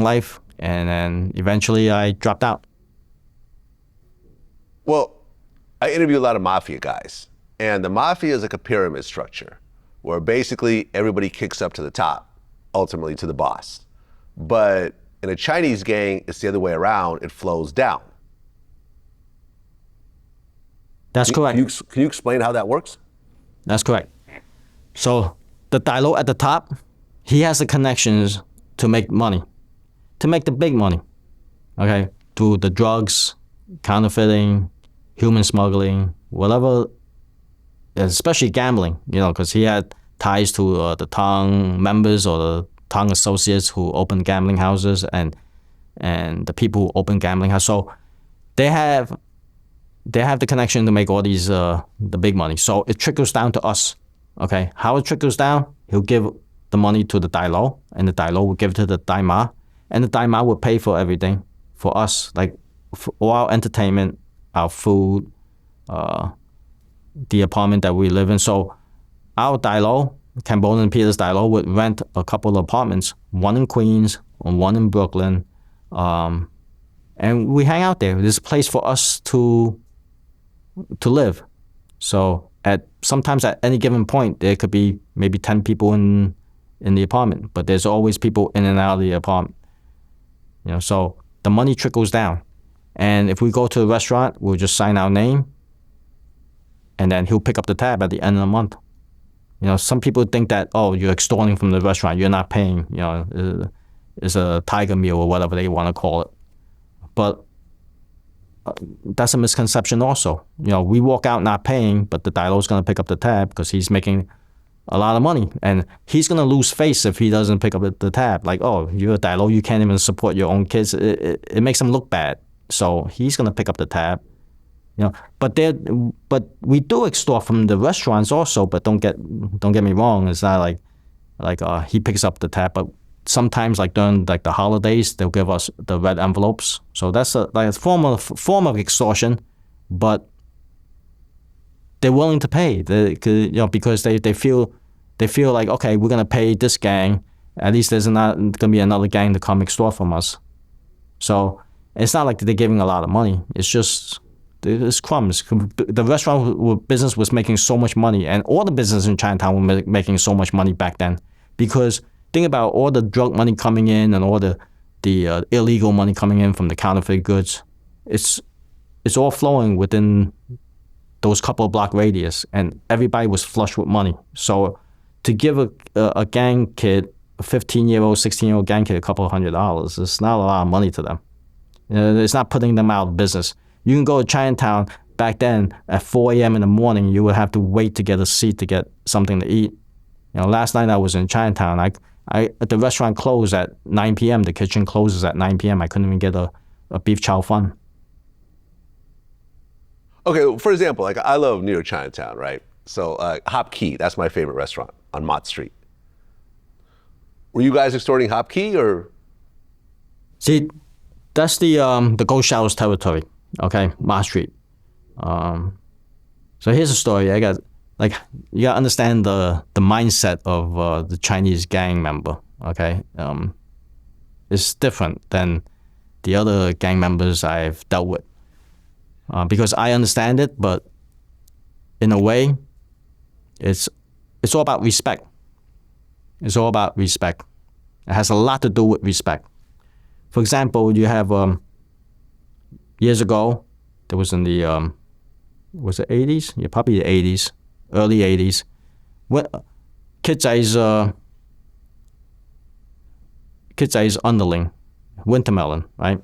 life, and then eventually I dropped out. Well, I interview a lot of mafia guys, and the mafia is like a pyramid structure where basically everybody kicks up to the top, ultimately to the boss. But in a Chinese gang, it's the other way around. It flows down. That's correct. Can you explain how that works? That's correct. So the Dailo at the top, he has the connections to make money, to make the big money, okay, through the drugs, counterfeiting, human smuggling, whatever, especially gambling, because he had ties to the Tong members or the Tong associates who opened gambling houses and the people who open gambling houses. So they have the connection to make all these the big money. So it trickles down to us. Okay, how it trickles down? He'll give the money to the Dailo, and the Dailo will give it to the Daima, and the Daima will pay for everything for us, like for all our entertainment, our food, the apartment that we live in. So our Dailo, Cambodian Peter's Dailo, would rent a couple of apartments, one in Queens and one in Brooklyn, and we hang out there. There's a place for us to live. So sometimes at any given point, there could be maybe 10 people in the apartment, but there's always people in and out of the apartment. So the money trickles down. And if we go to a restaurant, we'll just sign our name, and then he'll pick up the tab at the end of the month. Some people think that, you're extorting from the restaurant, you're not paying, it's a tiger meal or whatever they want to call it. But that's a misconception also. We walk out not paying, but the Dailo's going to pick up the tab because he's making a lot of money. And he's going to lose face if he doesn't pick up the tab. Like, you're a Dailo, you can't even support your own kids. It makes him look bad. So he's going to pick up the tab. But we do extort from the restaurants also. But don't get me wrong. It's not like he picks up the tab. But sometimes, like during the holidays, they'll give us the red envelopes. So that's a form of extortion. But they're willing to pay. Because they feel like, okay, we're gonna pay this gang. At least there's not gonna be another gang to come extort from us. So it's not like they're giving a lot of money. It's just it's crumbs. The restaurant business was making so much money, and all the business in Chinatown were making so much money back then. Because think about all the drug money coming in and all the illegal money coming in from the counterfeit goods. It's all flowing within those couple of block radius, and everybody was flush with money. So to give a gang kid, a 15-year-old, 16-year-old gang kid, a couple of $100, it's not a lot of money to them. It's not putting them out of business. You can go to Chinatown. Back then, at 4 a.m. in the morning, you would have to wait to get a seat to get something to eat. Last night I was in Chinatown. The restaurant closed at 9 p.m. The kitchen closes at 9 p.m. I couldn't even get a beef chow fun. Okay, for example, like I love New York Chinatown, right? So Hop Key, that's my favorite restaurant on Mott Street. Were you guys extorting Hop Key or? See, that's the Ghost Shadows territory, okay, Mott Street. So here's a story. You gotta understand the mindset of the Chinese gang member, okay? It's different than the other gang members I've dealt with. Because I understand it, but in a way, it's all about respect. It's all about respect. It has a lot to do with respect. For example, you have years ago, there was in the was it 80s? Yeah, probably the 80s, early 80s. When Kid Zai's underling, Wintermelon, right?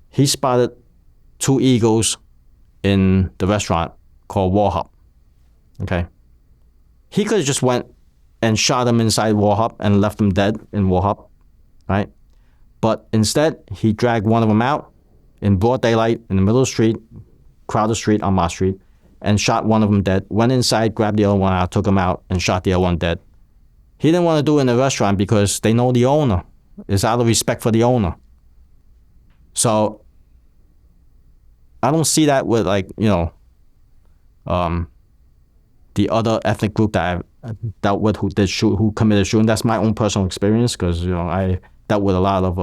He spotted 2 eagles in the restaurant called Warhop. Okay, he could have just went and shot them inside Warhop and left them dead in Warhop, right? But instead, he dragged one of them out in broad daylight in the middle of the street, crowded street on Mott Street, and shot one of them dead. Went inside, grabbed the other one out, took him out, and shot the other one dead. He didn't want to do it in the restaurant because they know the owner. It's out of respect for the owner. So I don't see that with the other ethnic group that I've dealt with who committed shooting. That's my own personal experience because I dealt with a lot of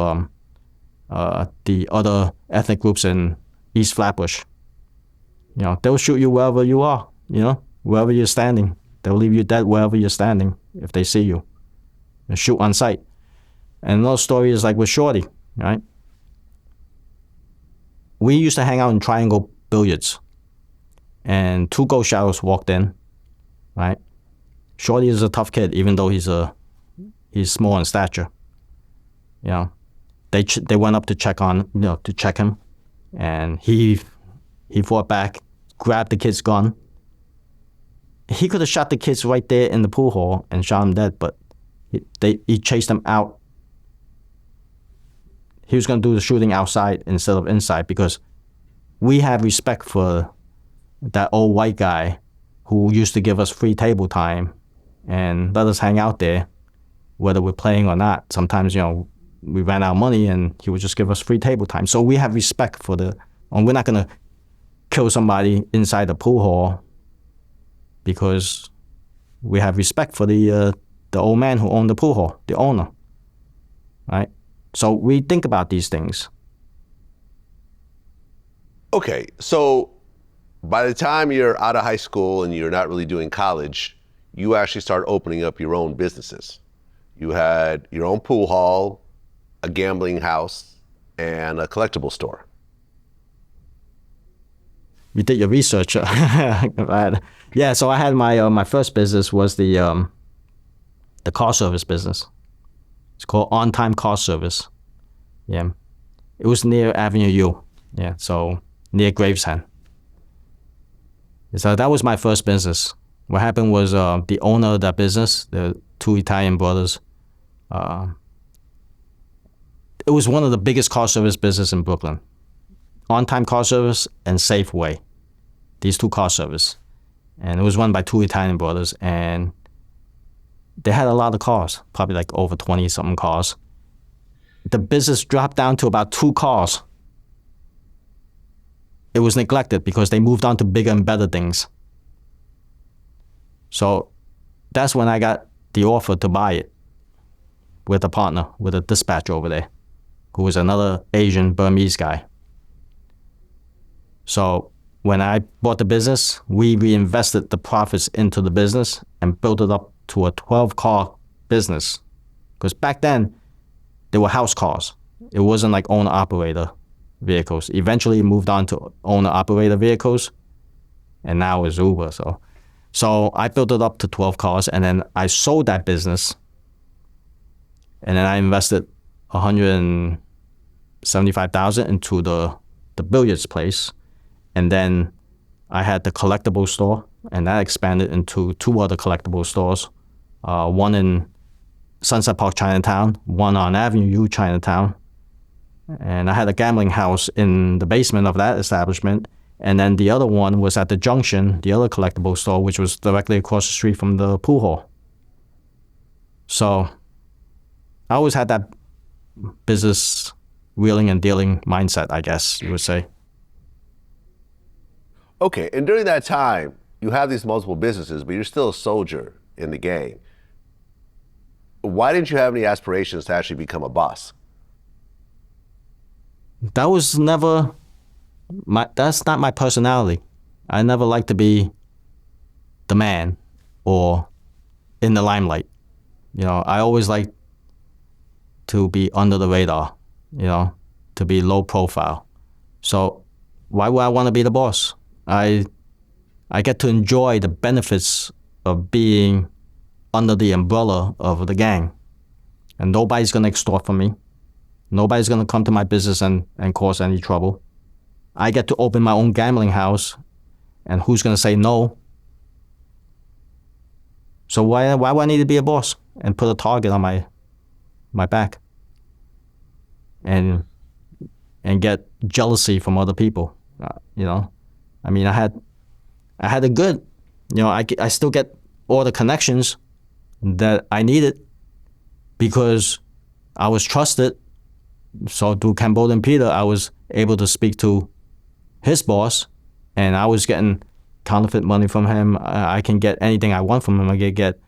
the other ethnic groups in East Flatbush. They'll shoot you wherever you are, wherever you're standing. They'll leave you dead wherever you're standing if they see you. They shoot on sight. And another story is like with Shorty, right? We used to hang out in Triangle Billiards, and 2 Ghost Shadows walked in, right? Shorty is a tough kid, even though he's small in stature. They went up to check him, and he fought back, grabbed the kid's gun. He could have shot the kids right there in the pool hall and shot them dead, but he chased them out. He was going to do the shooting outside instead of inside because we have respect for that old white guy who used to give us free table time and let us hang out there, whether we're playing or not. Sometimes, we ran out of money and he would just give us free table time. So we have respect for and we're not going to kill somebody inside the pool hall because we have respect for the old man who owned the pool hall, the owner, right? So we think about these things. Okay, so by the time you're out of high school and you're not really doing college, you actually start opening up your own businesses. You had your own pool hall, a gambling house, and a collectible store. You did your research. Yeah, so I had my first business was the car service business. It's called On Time Car Service. Yeah, it was near Avenue U. Yeah, so near Gravesend. So that was my first business. What happened was the owner of that business, the 2 Italian brothers, it was one of the biggest car service business in Brooklyn. On Time Car Service and Safeway, these 2 car service. And it was run by 2 Italian brothers, and they had a lot of cars, probably like over 20-something cars. The business dropped down to about 2 cars. It was neglected because they moved on to bigger and better things. So that's when I got the offer to buy it with a partner, with a dispatcher over there, who was another Asian Burmese guy. So when I bought the business, we reinvested the profits into the business and built it up to a 12-car business. Because back then, they were house cars. It wasn't like owner-operator vehicles. Eventually, it moved on to owner-operator vehicles, and now it's Uber. So So I built it up to 12 cars, and then I sold that business, and then I invested $175,000 into the billiards place, and then I had the collectible store, and that expanded into 2 other collectible stores, one in Sunset Park, Chinatown, one on Avenue U, Chinatown, and I had a gambling house in the basement of that establishment, and then the other one was at the Junction, the other collectible store, which was directly across the street from the pool hall. So I always had that business wheeling and dealing mindset, I guess you would say. Okay, and during that time, you have these multiple businesses, but you're still a soldier in the gang. Why didn't you have any aspirations to actually become a boss? That was never that's not my personality. I never liked to be the man or in the limelight. I always liked to be under the radar, to be low profile. So why would I want to be the boss? I get to enjoy the benefits of being under the umbrella of the gang. And nobody's going to extort from me. Nobody's going to come to my business and cause any trouble. I get to open my own gambling house, and who's going to say no? So why do I need to be a boss and put a target on my back and get jealousy from other people? I mean, I had a good, I still get all the connections that I needed because I was trusted. So through Cambodian Peter, I was able to speak to his boss, and I was getting counterfeit money from him. I can get anything I want from him. I can get,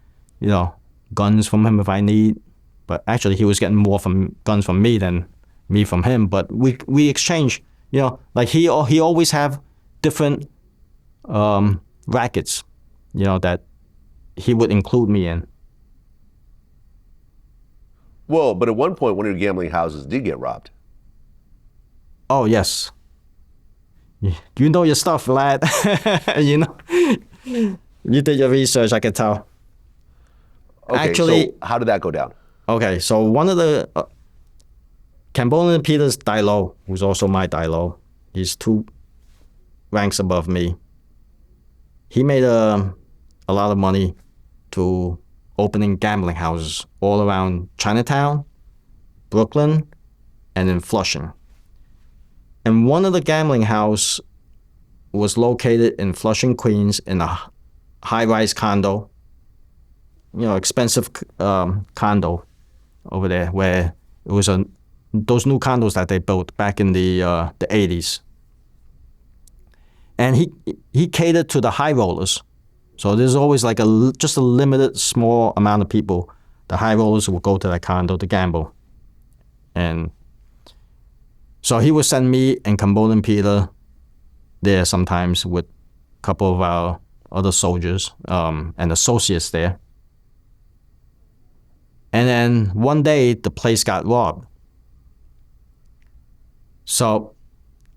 guns from him if I need. But actually, he was getting more guns from me than me from him. But we exchange. Like he always have different rackets, that he would include me in. Well, but at one point, one of your gambling houses did get robbed. Oh, yes. You know your stuff, lad. You did your research, I can tell. Okay, Actually, so how did that go down? Okay, so one of the Cambodian Peter's Dailo, who's also my Dailo, he's 2 ranks above me. He made a lot of money to opening gambling houses all around Chinatown, Brooklyn, and in Flushing. And one of the gambling house was located in Flushing, Queens, in a high-rise condo, expensive condo over there, where it was those new condos that they built back in the 80s. And he catered to the high rollers. So there's always like just a limited small amount of people. The high rollers will go to that condo to gamble. And so he would send me and Cambodian Peter there sometimes with a couple of our other soldiers and associates there. And then one day the place got robbed. So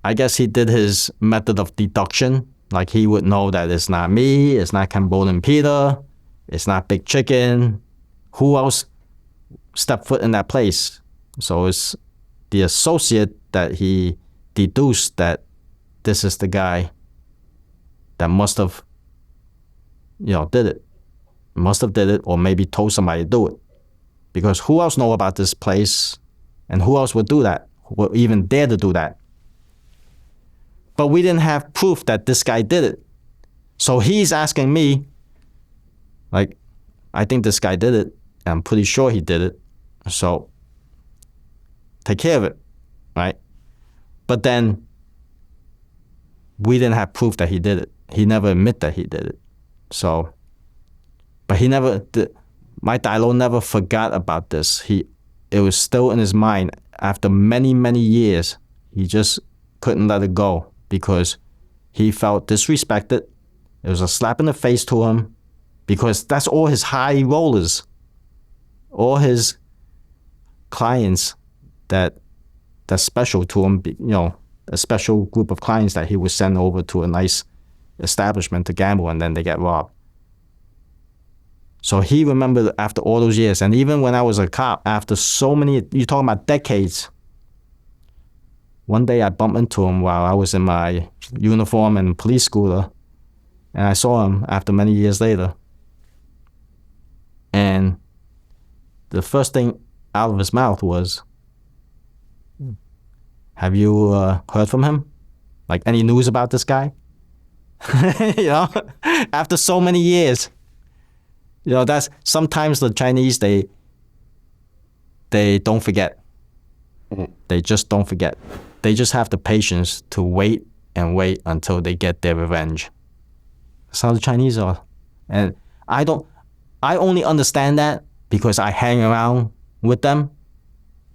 I guess he did his method of deduction. Like he would know that it's not me, it's not Cambodian Peter, it's not Big Chicken. Who else stepped foot in that place? So it's the associate that he deduced that this is the guy that must have, did it. Must have did it, or maybe told somebody to do it. Because who else know about this place, and who else would do that? Who would even dare to do that? But we didn't have proof that this guy did it. So he's asking me, like, I think this guy did it, and I'm pretty sure he did it. So take care of it, right? But then we didn't have proof that he did it. He never admitted that he did it. So, but he never, my Dailo never forgot about this. It was still in his mind after many, many years. He just couldn't let it go because he felt disrespected. It was a slap in the face to him because that's all his high rollers, all his clients that's special to him, a special group of clients that he would send over to a nice establishment to gamble, and then they get robbed. So he remembered after all those years. And even when I was a cop, after so many, you're talking about decades, one day I bumped into him while I was in my uniform and police scooter. And I saw him after many years later. And the first thing out of his mouth was, have you heard from him? Like, any news about this guy? You know, after so many years. You know, that's sometimes the Chinese, they don't forget. Mm-hmm. They just don't forget. They just have the patience to wait and wait until they get their revenge. That's how the Chinese are. And I only understand that because I hang around with them.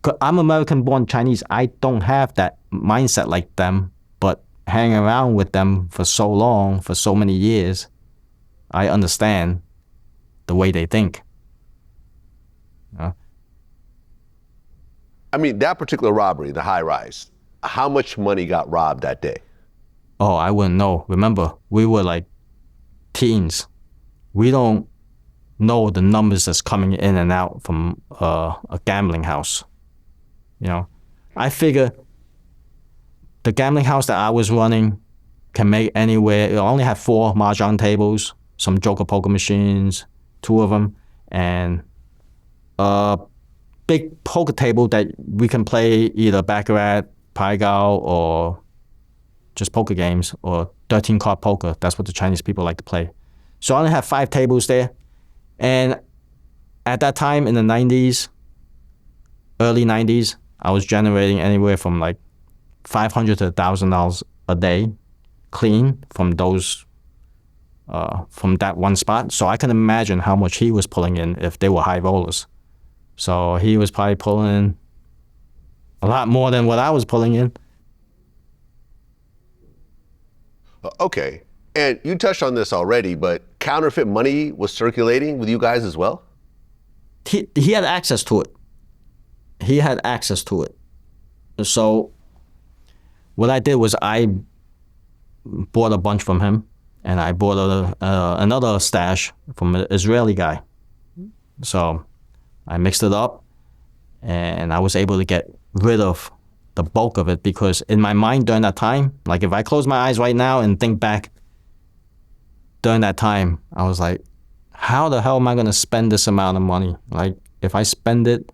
'Cause I'm American-born Chinese. I don't have that mindset like them, but hanging around with them for so long, for so many years, I understand the way they think. I mean, that particular robbery, the high rise, how much money got robbed that day? Oh, I wouldn't know. Remember, we were like teens. We don't know the numbers that's coming in and out from a gambling house. You know, I figure the gambling house that I was running can make anywhere. It only had 4 mahjong tables, some joker poker machines, 2 of them, and a big poker table that we can play either baccarat, pai gow, or just poker games, or 13-card poker. That's what the Chinese people like to play. So I only have 5 tables there. And at that time in the 90s, early 90s, I was generating anywhere from like $500 to $1,000 a day clean from those, from that one spot. So I can imagine how much he was pulling in if they were high rollers. So he was probably pulling in a lot more than what I was pulling in. Okay. And you touched on this already, but counterfeit money was circulating with you guys as well? He had access to it. He had access to it. So what I did was I bought a bunch from him, and I bought another stash from an Israeli guy. So I mixed it up, and I was able to get rid of the bulk of it, because in my mind during that time, like if I close my eyes right now and think back during that time, I was like, how the hell am I going to spend this amount of money? Like, if I spend it,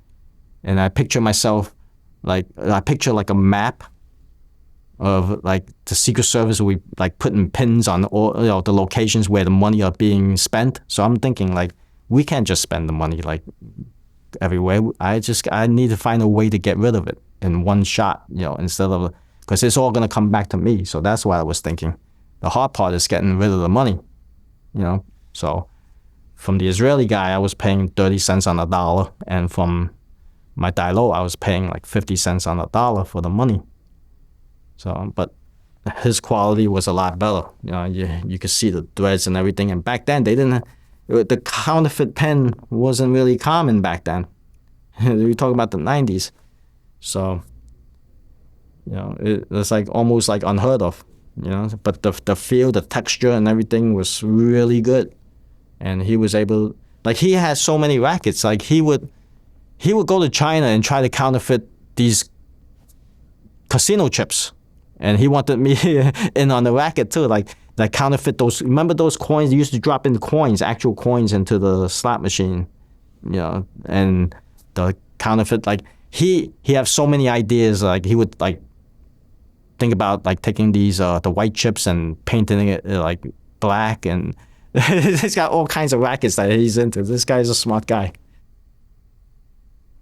and I picture myself, like, I picture like a map of like the Secret Service, we like putting pins on all, you know, the locations where the money are being spent. So I'm thinking like, we can't just spend the money like everywhere. I need to find a way to get rid of it in one shot, you know, instead of, because it's all going to come back to me. So that's what I was thinking. The hard part is getting rid of the money, you know. So from the Israeli guy, I was paying 30 cents on the dollar, and from my Dai Lo, I was paying like 50 cents on the dollar for the money. So, but his quality was a lot better. You know, you could see the threads and everything. And back then, the counterfeit pen wasn't really common back then. We talk about the 90s. So, you know, it's like almost like unheard of, you know. But the feel, the texture and everything was really good. And he was able, like, he had so many rackets. Like, he would go to China and try to counterfeit these casino chips. And he wanted me in on the racket too, like counterfeit those. Remember those coins? You used to drop in coins, actual coins, into the slot machine, you know. And the counterfeit, like he had so many ideas. Like he would like think about like taking these the white chips and painting it like black, and he's got all kinds of rackets that he's into. This guy's a smart guy.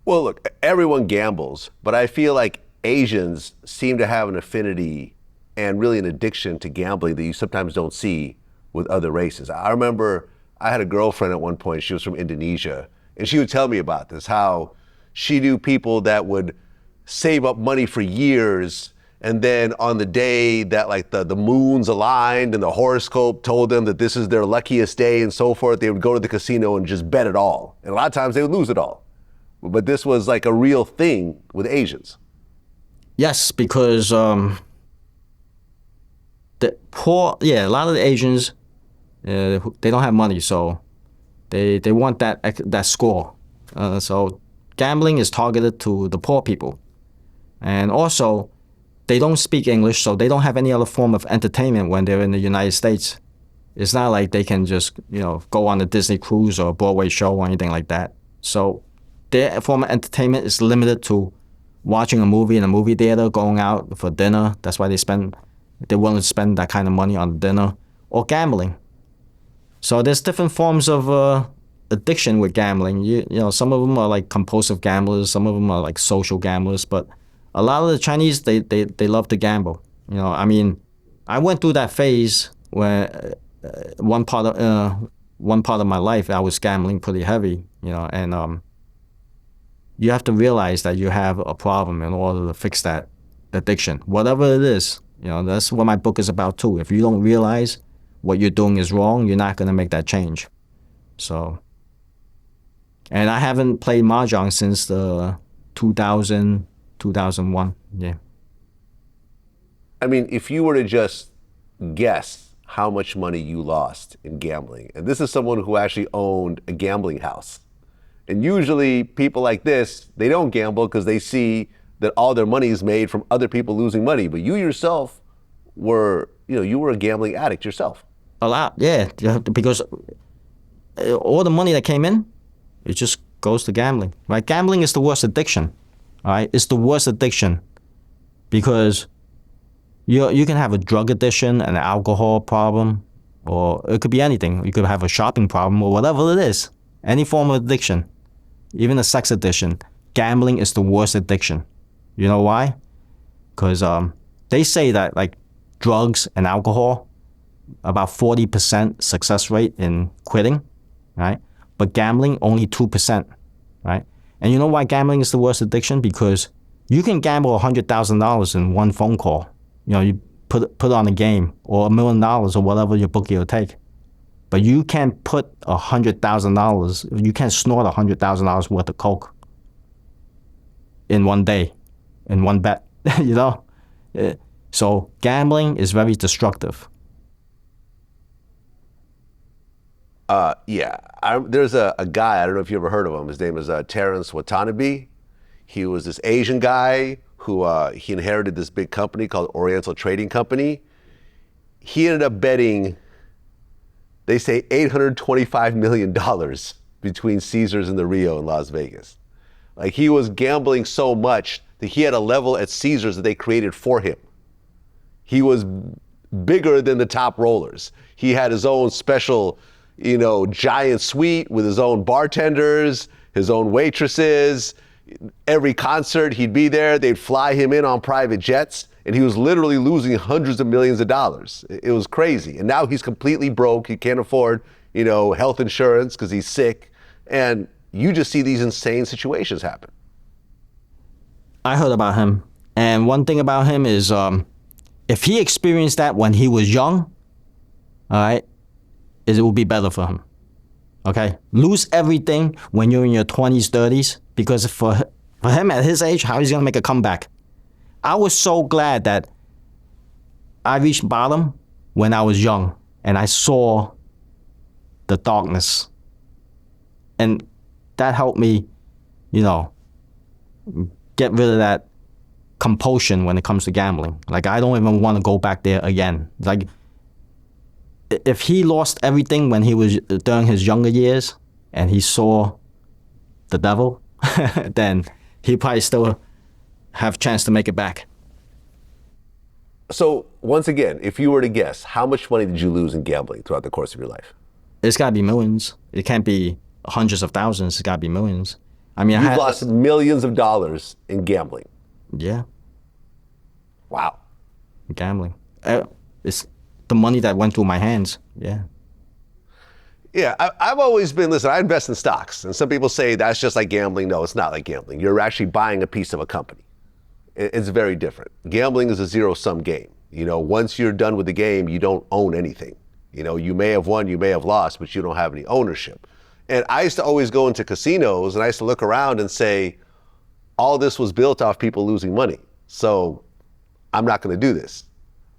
Well, look, everyone gambles, but I feel like Asians seem to have an affinity and really an addiction to gambling that you sometimes don't see with other races. I remember I had a girlfriend at one point, she was from Indonesia, and she would tell me about this, how she knew people that would save up money for years, and then on the day that like the moons aligned and the horoscope told them that this is their luckiest day and so forth, they would go to the casino and just bet it all. And a lot of times they would lose it all. But this was like a real thing with Asians. Yes, because a lot of the Asians, they don't have money, so They want that score. So gambling is targeted to the poor people. And also, they don't speak English, so they don't have any other form of entertainment when they're in the United States. It's not like they can just, go on a Disney cruise or a Broadway show or anything like that. So their form of entertainment is limited to watching a movie in a movie theater, going out for dinner. That's why they're willing to spend that kind of money on dinner, or gambling. So there's different forms of addiction with gambling. Some of them are like compulsive gamblers, some of them are like social gamblers, but a lot of the Chinese, they love to gamble. I went through that phase where one part of my life I was gambling pretty heavy, and you have to realize that you have a problem in order to fix that addiction, whatever it is. That's what my book is about too. If you don't realize what you're doing is wrong, you're not going to make that change. So, and I haven't played mahjong since the 2001. Yeah. If you were to just guess how much money you lost in gambling, and this is someone who actually owned a gambling house. And usually people like this, they don't gamble because they see that all their money is made from other people losing money. But you yourself were, you were a gambling addict yourself. A lot, yeah. Because all the money that came in, it just goes to gambling, right? Gambling is the worst addiction, all right? It's the worst addiction because you can have a drug addiction, an alcohol problem, or it could be anything. You could have a shopping problem or whatever it is. Any form of addiction, even a sex addiction. Gambling is the worst addiction. You know why? Because they say that like drugs and alcohol, about 40% success rate in quitting, right? But gambling, only 2%, right? And you know why gambling is the worst addiction? Because you can gamble $100,000 in one phone call. You put on a game, or $1 million or whatever your bookie will take. But you can't put $100,000, you can't snort $100,000 worth of coke in one day, in one bet, So gambling is very destructive. There's a guy, I don't know if you ever heard of him. His name is Terrence Watanabe. He was this Asian guy who he inherited this big company called Oriental Trading Company. He ended up betting, they say, $825 million between Caesars and the Rio in Las Vegas. Like, he was gambling so much that he had a level at Caesars that they created for him. He was bigger than the top rollers. He had his own special, giant suite with his own bartenders, his own waitresses. Every concert, he'd be there. They'd fly him in on private jets, and he was literally losing hundreds of millions of dollars. It was crazy. And now he's completely broke. He can't afford, health insurance because he's sick. And you just see these insane situations happen. I heard about him. And one thing about him is if he experienced that when he was young, all right, it will be better for him. Okay? Lose everything when you're in your 20s, 30s, because for him at his age, how he's going to make a comeback? I was so glad that I reached bottom when I was young and I saw the darkness. And that helped me, get rid of that compulsion when it comes to gambling. Like, I don't even want to go back there again. Like, if he lost everything when he was during his younger years and he saw the devil, then he probably still have a chance to make it back. So once again, if you were to guess, how much money did you lose in gambling throughout the course of your life? It's got to be millions. It can't be hundreds of thousands. It's got to be millions. You've lost millions of dollars in gambling. Yeah. Wow. Gambling. It's the money that went through my hands. Yeah. Yeah, I've always been, listen, I invest in stocks. And some people say that's just like gambling. No, it's not like gambling. You're actually buying a piece of a company. It's very different. Gambling is a zero-sum game. Once you're done with the game, you don't own anything. You may have won, you may have lost, but you don't have any ownership. And I used to always go into casinos and I used to look around and say, all this was built off people losing money. So I'm not going to do this.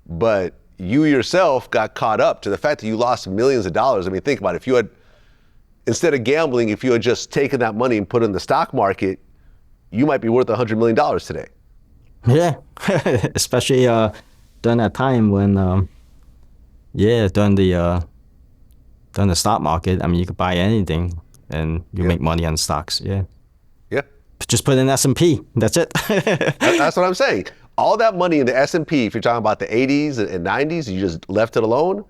But you yourself got caught up to the fact that you lost millions of dollars. Think about it. instead of gambling, if you had just taken that money and put it in the stock market, you might be worth $100 million today. Yeah, especially during that time when, during the stock market, I mean, you could buy anything and you make money on stocks. Yeah. Yeah. Just put in S&P. That's it. That's what I'm saying. All that money in the S&P, if you're talking about the 80s and 90s, you just left it alone,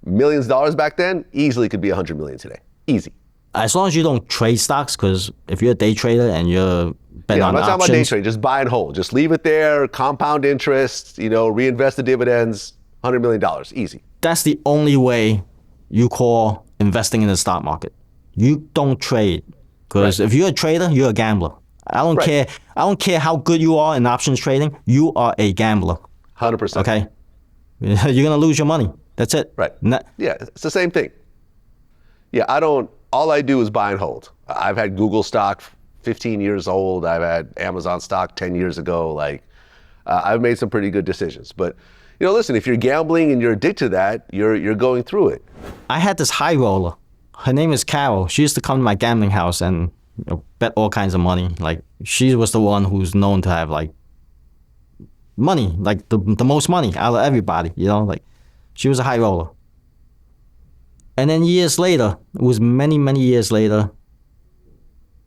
millions of dollars back then, easily could be 100 million today. Easy. As long as you don't trade stocks, because if you're a day trader and you're betting on I'm not talking about day options, trade, just buy and hold. Just leave it there, compound interest, reinvest the dividends, $100 million, easy. that's the only way you call investing in the stock market. You don't trade, because if you're a trader, you're a gambler. I don't care. I don't care how good you are in options trading. You are a gambler. 100%. Okay, you're gonna lose your money. That's it. Right. Yeah, it's the same thing. Yeah, all I do is buy and hold. I've had Google stock 15 years old. I've had Amazon stock 10 years ago. I've made some pretty good decisions. But, listen, if you're gambling and you're addicted to that, you're going through it. I had this high roller. Her name is Carol. She used to come to my gambling house and bet all kinds of money. She was the one who's known to have money, the most money out of everybody. She was a high roller. And then years later, it was many, many years later,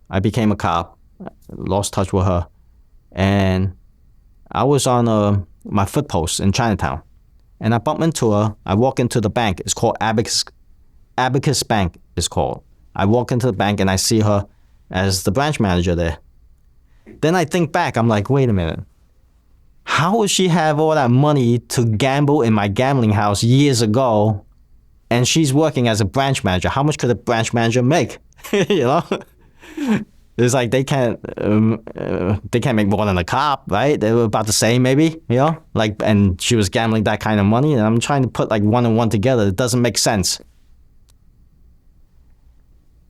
I became a cop, lost touch with her, and I was on my foot post in Chinatown, and I bumped into her. I walk into the bank. It's called Abacus Bank, it's called. I walk into the bank and I see her as the branch manager there. Then I think back, I'm like, wait a minute. How would she have all that money to gamble in my gambling house years ago, and she's working as a branch manager? How much could a branch manager make? It's like they can't make more than a cop, right? They were about the same, maybe, and she was gambling that kind of money, and I'm trying to put one and one together. It doesn't make sense.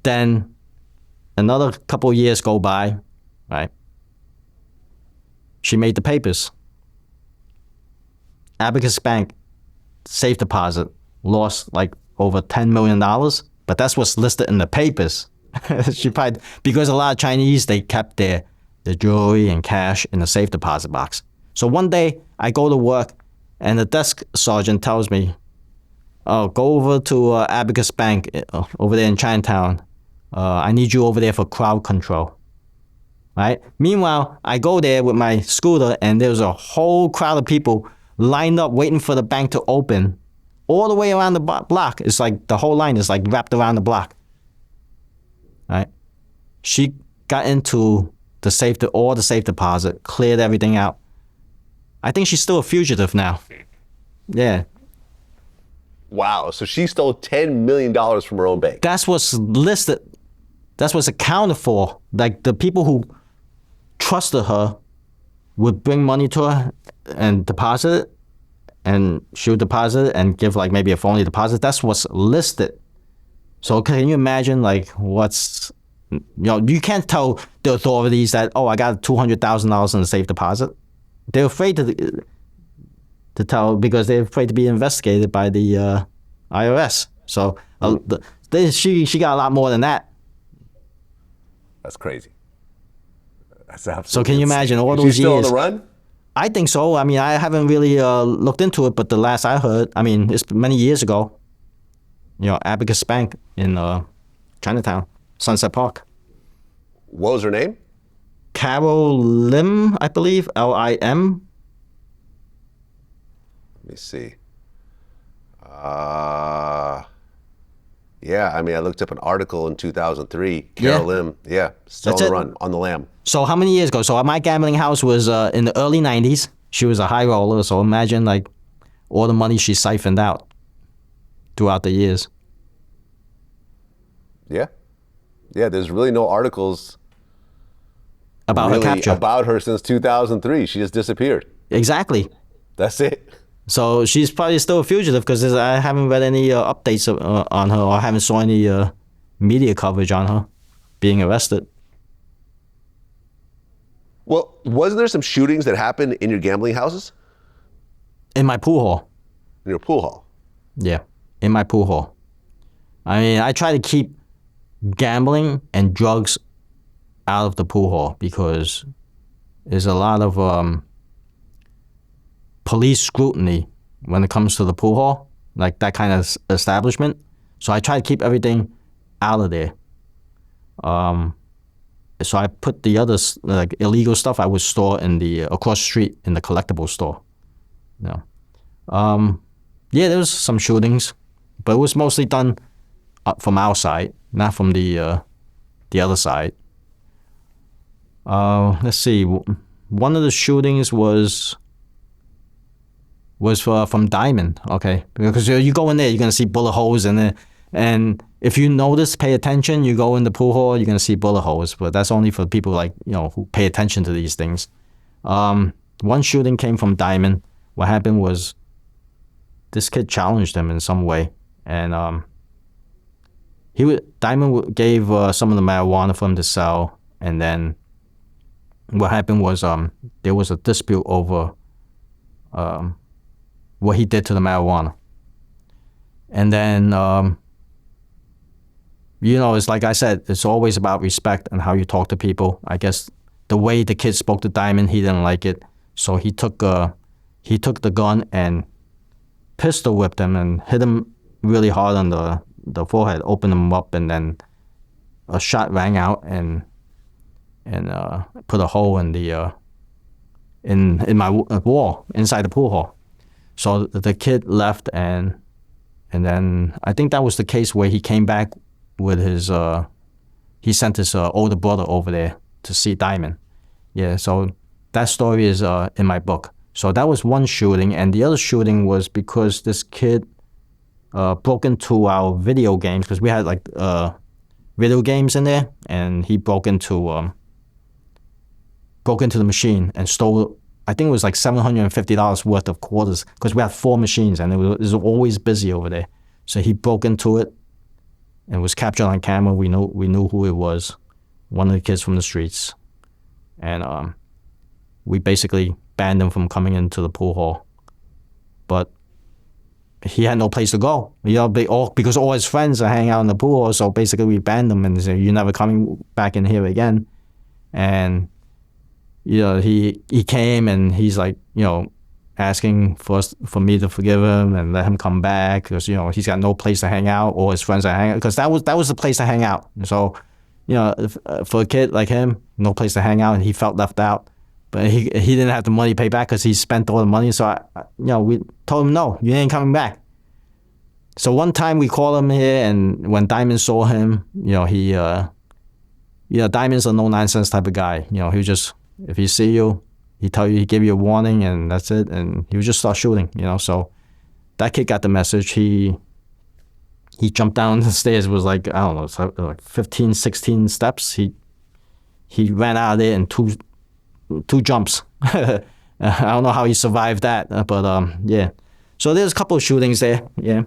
Then another couple of years go by, right? She made the papers. Abacus Bank safe deposit lost over $10 million, but that's what's listed in the papers. She probably, because a lot of Chinese, they kept their jewelry and cash in the safe deposit box. So one day I go to work and the desk sergeant tells me, oh, go over to Abacus Bank over there in Chinatown. I need you over there for crowd control. Right? Meanwhile, I go there with my scooter and there's a whole crowd of people lined up waiting for the bank to open all the way around the block. It's the whole line is wrapped around the block. Right? She got into all the safe deposit, cleared everything out. I think she's still a fugitive now. Yeah. Wow. So she stole $10 million from her own bank. That's what's listed. That's what's accounted for. The people who trusted her would bring money to her and deposit it, and she would deposit it and give maybe a phony deposit. That's what's listed. So can you imagine what's, you can't tell the authorities that, oh, I got $200,000 in a safe deposit. They're afraid to tell because they're afraid to be investigated by the IRS. So she got a lot more than that. That's crazy. That's absolutely So can you imagine all Is those she still years? on the run? I think so. I mean, I haven't really looked into it, but the last I heard, it's many years ago. Abacus Bank in Chinatown, Sunset Park. What was her name? Carol Lim, I believe, Lim. Let me see. Yeah, I looked up an article in 2003. Carol Lim, still on the run, on the lam. So how many years ago? So my gambling house was in the early 90s. She was a high roller, so imagine all the money she siphoned out throughout the years. Yeah, there's really no articles about her capture. About her since 2003. She just disappeared. Exactly. That's it. So she's probably still a fugitive because I haven't read any updates on her, or I haven't saw any media coverage on her being arrested. Well, wasn't there some shootings that happened in your gambling houses? In my pool hall. In your pool hall? Yeah, in my pool hall. I try to keep gambling and drugs out of the pool hall, because there's a lot of police scrutiny when it comes to the pool hall, like that kind of establishment. So I try to keep everything out of there. So I put the other like illegal stuff I would store in the across the street in the collectible store. Yeah, there was some shootings, but it was mostly done from our side, not from the other side. Let's see. One of the shootings was from Diamond. Okay, because you go in there, you're gonna see bullet holes in it, and if you notice, pay attention. You go in the pool hall, you're gonna see bullet holes, but that's only for people like who pay attention to these things. One shooting came from Diamond. What happened was this kid challenged him in some way, and Diamond gave some of the marijuana for him to sell, and then what happened was there was a dispute over what he did to the marijuana, and then it's like I said, it's always about respect and how you talk to people. I guess the way the kid spoke to Diamond, he didn't like it, so he took the gun and pistol whipped him and hit him really hard on the forehead, opened him up, and then a shot rang out and put a hole in the in my wall inside the pool hall. So the kid left, and then I think that was the case where he came back with his he sent his older brother over there to see Diamond. Yeah, so that story is in my book. So that was one shooting, and the other shooting was because this kid broke into our video games, because we had like video games in there, and he broke into the machine and stole, I think it was like $750 worth of quarters, because we had 4 machines and it was always busy over there. So he broke into it and was captured on camera. We knew who it was, one of the kids from the streets, and we basically banned him from coming into the pool hall. But he had no place to go, because all his friends are hanging out in the pool hall. So basically, we banned him and said, "You're never coming back in here again." And he came and he's like, asking for me to forgive him and let him come back, because he's got no place to hang out. All his friends are hanging out, because that was the place to hang out. So for a kid like him, no place to hang out, and he felt left out. But he didn't have the money to pay back because he spent all the money. So we told him, no, you ain't coming back. So one time we called him here, and when Diamond saw him, Diamond's a no nonsense type of guy. He was just, if he see you, he give you a warning, and that's it. And he would just start shooting. So that kid got the message. He jumped down the stairs. It was like, I don't know, like 15, 16 steps. He ran out of there in two jumps. I don't know how he survived that, but yeah. So there's a couple of shootings there, yeah.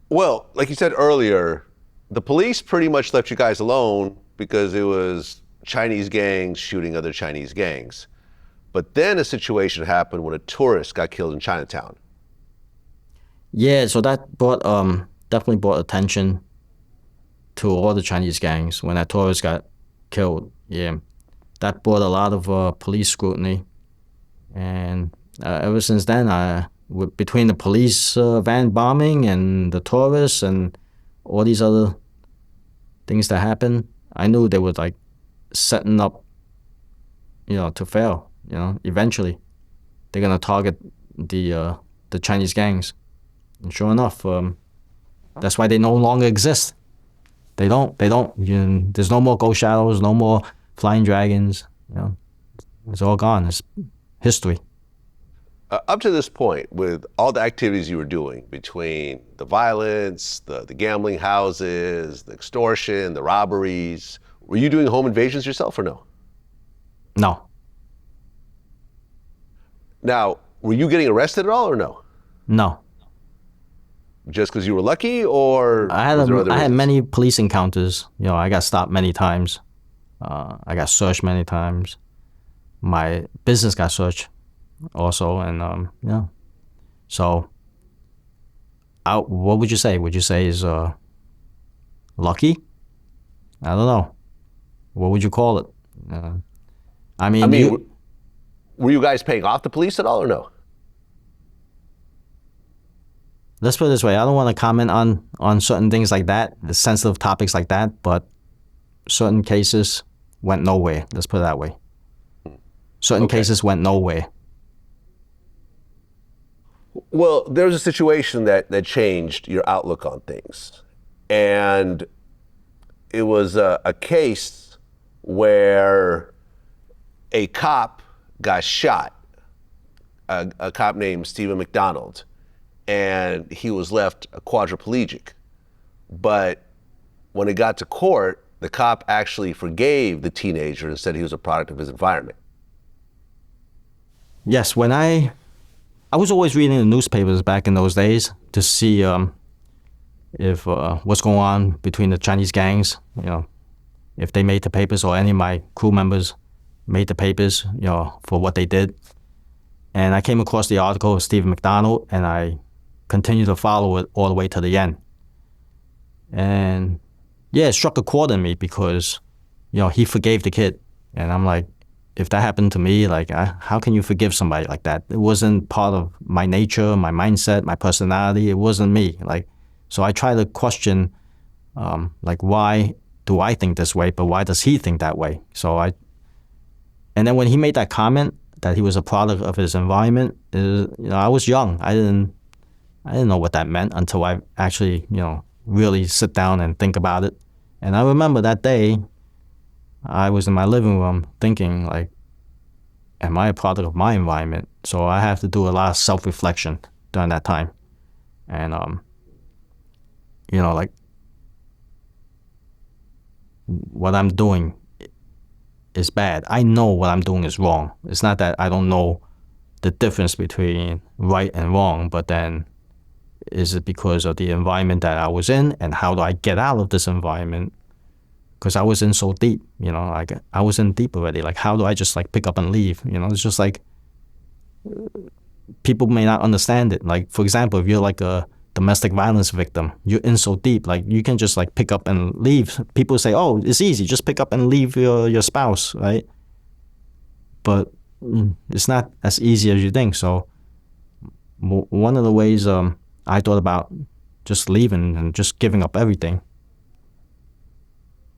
Well, like you said earlier, the police pretty much left you guys alone because it was Chinese gangs shooting other Chinese gangs. But then a situation happened when a tourist got killed in Chinatown. Yeah, so that definitely brought attention to all the Chinese gangs when that tourist got killed. Yeah, that brought a lot of police scrutiny, and ever since then, between the police van bombing and the tourists and all these other things that happened, I knew they were like setting up, to fail. Eventually, they're gonna target the Chinese gangs, and sure enough, that's why they no longer exist. They don't. There's no more Ghost Shadows, no more Flying Dragons. It's all gone. It's history. Up to this point, with all the activities you were doing, between the violence, the gambling houses, the extortion, the robberies, were you doing home invasions yourself or no? No. Now, were you getting arrested at all or no? No. Just because you were lucky, or I had many police encounters. I got stopped many times. I got searched many times. My business got searched also, and yeah. So, what would you say? Would you say is Lucky? I don't know. What would you call it? I mean, I mean, were you guys paying off the police at all or no? let's put it this way. I don't want to comment on certain things like that, the sensitive topics like that, but certain cases went nowhere. Let's put it that way. Certain cases went nowhere. Well, there was a situation that changed your outlook on things. And it was a case where a cop got shot, a cop named Stephen McDonald, and he was left quadriplegic. But when it got to court, the cop actually forgave the teenager and said he was a product of his environment. Yes, when I was always reading the newspapers back in those days to see if what's going on between the Chinese gangs, if they made the papers or any of my crew members made the papers, for what they did. And I came across the article of Stephen McDonald, and I continued to follow it all the way to the end. And yeah, it struck a chord in me because, he forgave the kid. And I'm like, if that happened to me, like, how can you forgive somebody like that? It wasn't part of my nature, my mindset, my personality. It wasn't me. Like, so I try to question, why do I think this way, but why does he think that way? And then when he made that comment that he was a product of his environment, I was young. I didn't know what that meant until I actually, really sit down and think about it. And I remember that day, I was in my living room thinking, like, am I a product of my environment? So I have to do a lot of self-reflection during that time. And, what I'm doing is bad. I know what I'm doing is wrong. It's not that I don't know the difference between right and wrong, but then is it because of the environment that I was in, and how do I get out of this environment? Because I was in so deep, I was in deep already. Like, how do I just pick up and leave? It's just like, people may not understand it. Like, for example, if you're like a domestic violence victim, you're in so deep, like, you can just pick up and leave. People say, oh, it's easy, just pick up and leave your spouse, right? But it's not as easy as you think. So one of the ways I thought about just leaving and just giving up everything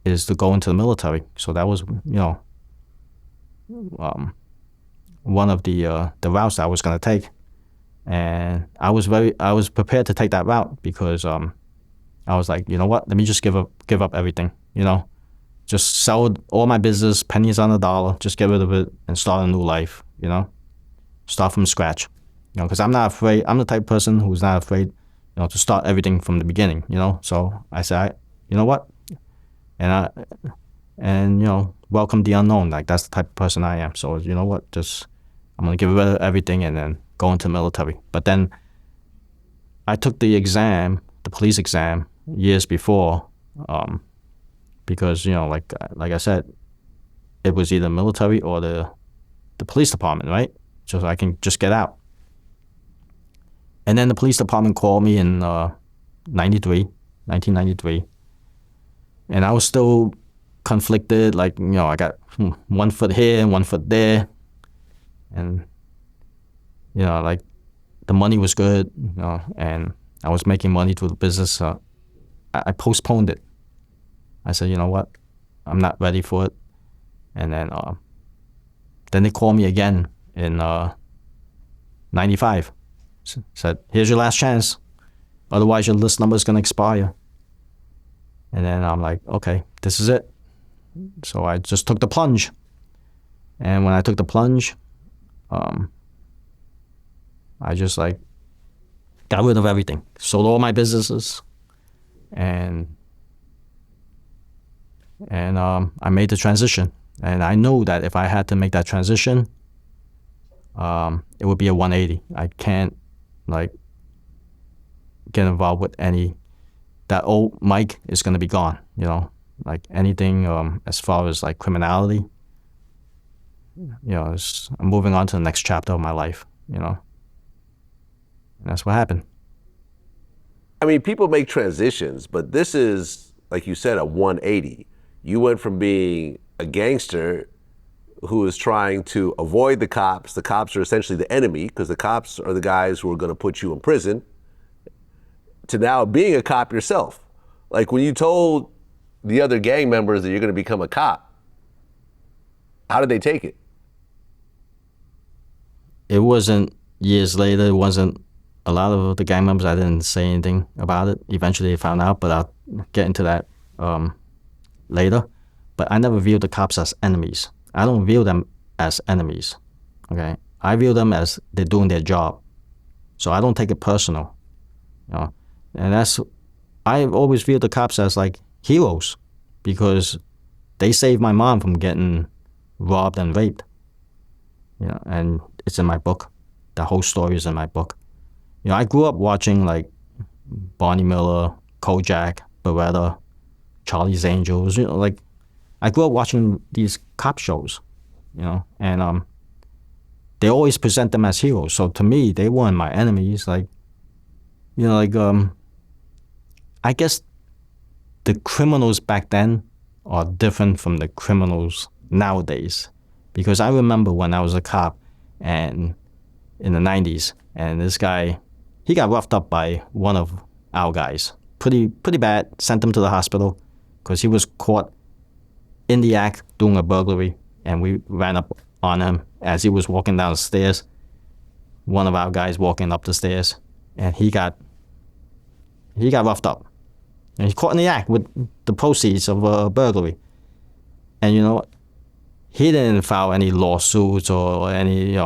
is to go into the military. So that was, one of the routes I was going to take. And I was prepared to take that route because I was like, you know what? Let me just give up everything. Just sell all my business, pennies on the dollar, just get rid of it and start a new life. Start from scratch. Because I'm not afraid. I'm the type of person who's not afraid, to start everything from the beginning. So I said, you know what? And welcome the unknown. Like, that's the type of person I am. So you know what? Just I'm gonna give rid of everything and then go into the military. But then I took the exam, the police exam, years before, because like I said, it was either military or the police department, right? So I can just get out. And then the police department called me in 1993, and I was still conflicted. Like, I got 1 foot here and 1 foot there, and like, the money was good, and I was making money through the business. I postponed it. I said, you know what, I'm not ready for it. And then they called me again in 95. Said, here's your last chance, otherwise your list number is gonna expire. And then I'm like, okay, this is it. So I just took the plunge. And when I took the plunge, I just got rid of everything, sold all my businesses, and I made the transition. And I knew that if I had to make that transition, it would be a 180. I can't get involved with that old Mike is going to be gone, anything as far as criminality, I'm moving on to the next chapter of my life, and that's what happened. I mean, people make transitions, but this is like you said, a 180. You went from being a gangster who is trying to avoid the cops. The cops are essentially the enemy because the cops are the guys who are going to put you in prison, to now being a cop yourself. Like when you told the other gang members that you're going to become a cop, how did they take it? It wasn't years later. It wasn't a lot of the gang members. I didn't say anything about it. Eventually they found out, but I'll get into that later. But I never viewed the cops as enemies. I don't view them as enemies, okay? I view them as they're doing their job. So I don't take it personal, you know? And I've always viewed the cops as like heroes because they saved my mom from getting robbed and raped. You know, and it's in my book. The whole story is in my book. You know, I grew up watching like Barney Miller, Kojak, Beretta, Charlie's Angels. You know, like I grew up watching these cop shows. You know, and they always present them as heroes. So to me, they weren't my enemies. Like, you know, like I guess the criminals back then are different from the criminals nowadays. Because I remember when I was a cop and in the 90s, and this guy, he got roughed up by one of our guys. Pretty bad, sent him to the hospital because he was caught in the act doing a burglary, and we ran up on him as he was walking down the stairs. One of our guys walking up the stairs, and he got roughed up. And he's caught in the act with the proceeds of a burglary. And you know what? He didn't file any lawsuits or any,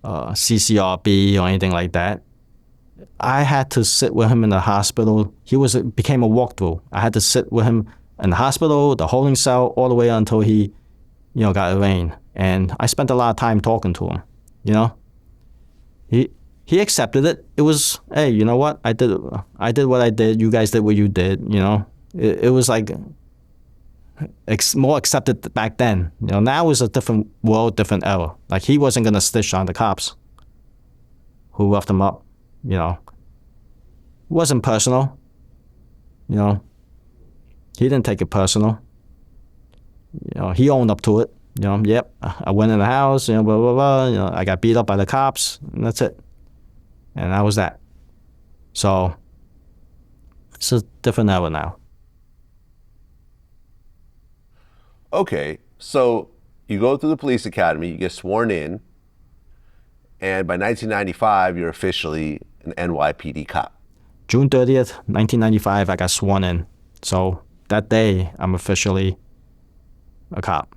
CCRB or anything like that. I had to sit with him in the hospital. It became a walkthrough. I had to sit with him in the hospital, the holding cell, all the way until he, got arraigned. And I spent a lot of time talking to him, you know. He accepted it. It was, hey, you know what? I did what I did. You guys did what you did, you know. It was like more accepted back then. You know, now is a different world, different era. Like he wasn't gonna stitch on the cops who roughed him up. You know, it wasn't personal. You know, he didn't take it personal. You know, he owned up to it. You know, yep, I went in the house. You know, blah blah blah. You know, I got beat up by the cops, and that's it. And that was that. So it's a different era now. Okay, so you go through the police academy, you get sworn in, and by 1995, you're officially an NYPD cop. June 30th, 1995, I got sworn in. So that day, I'm officially a cop.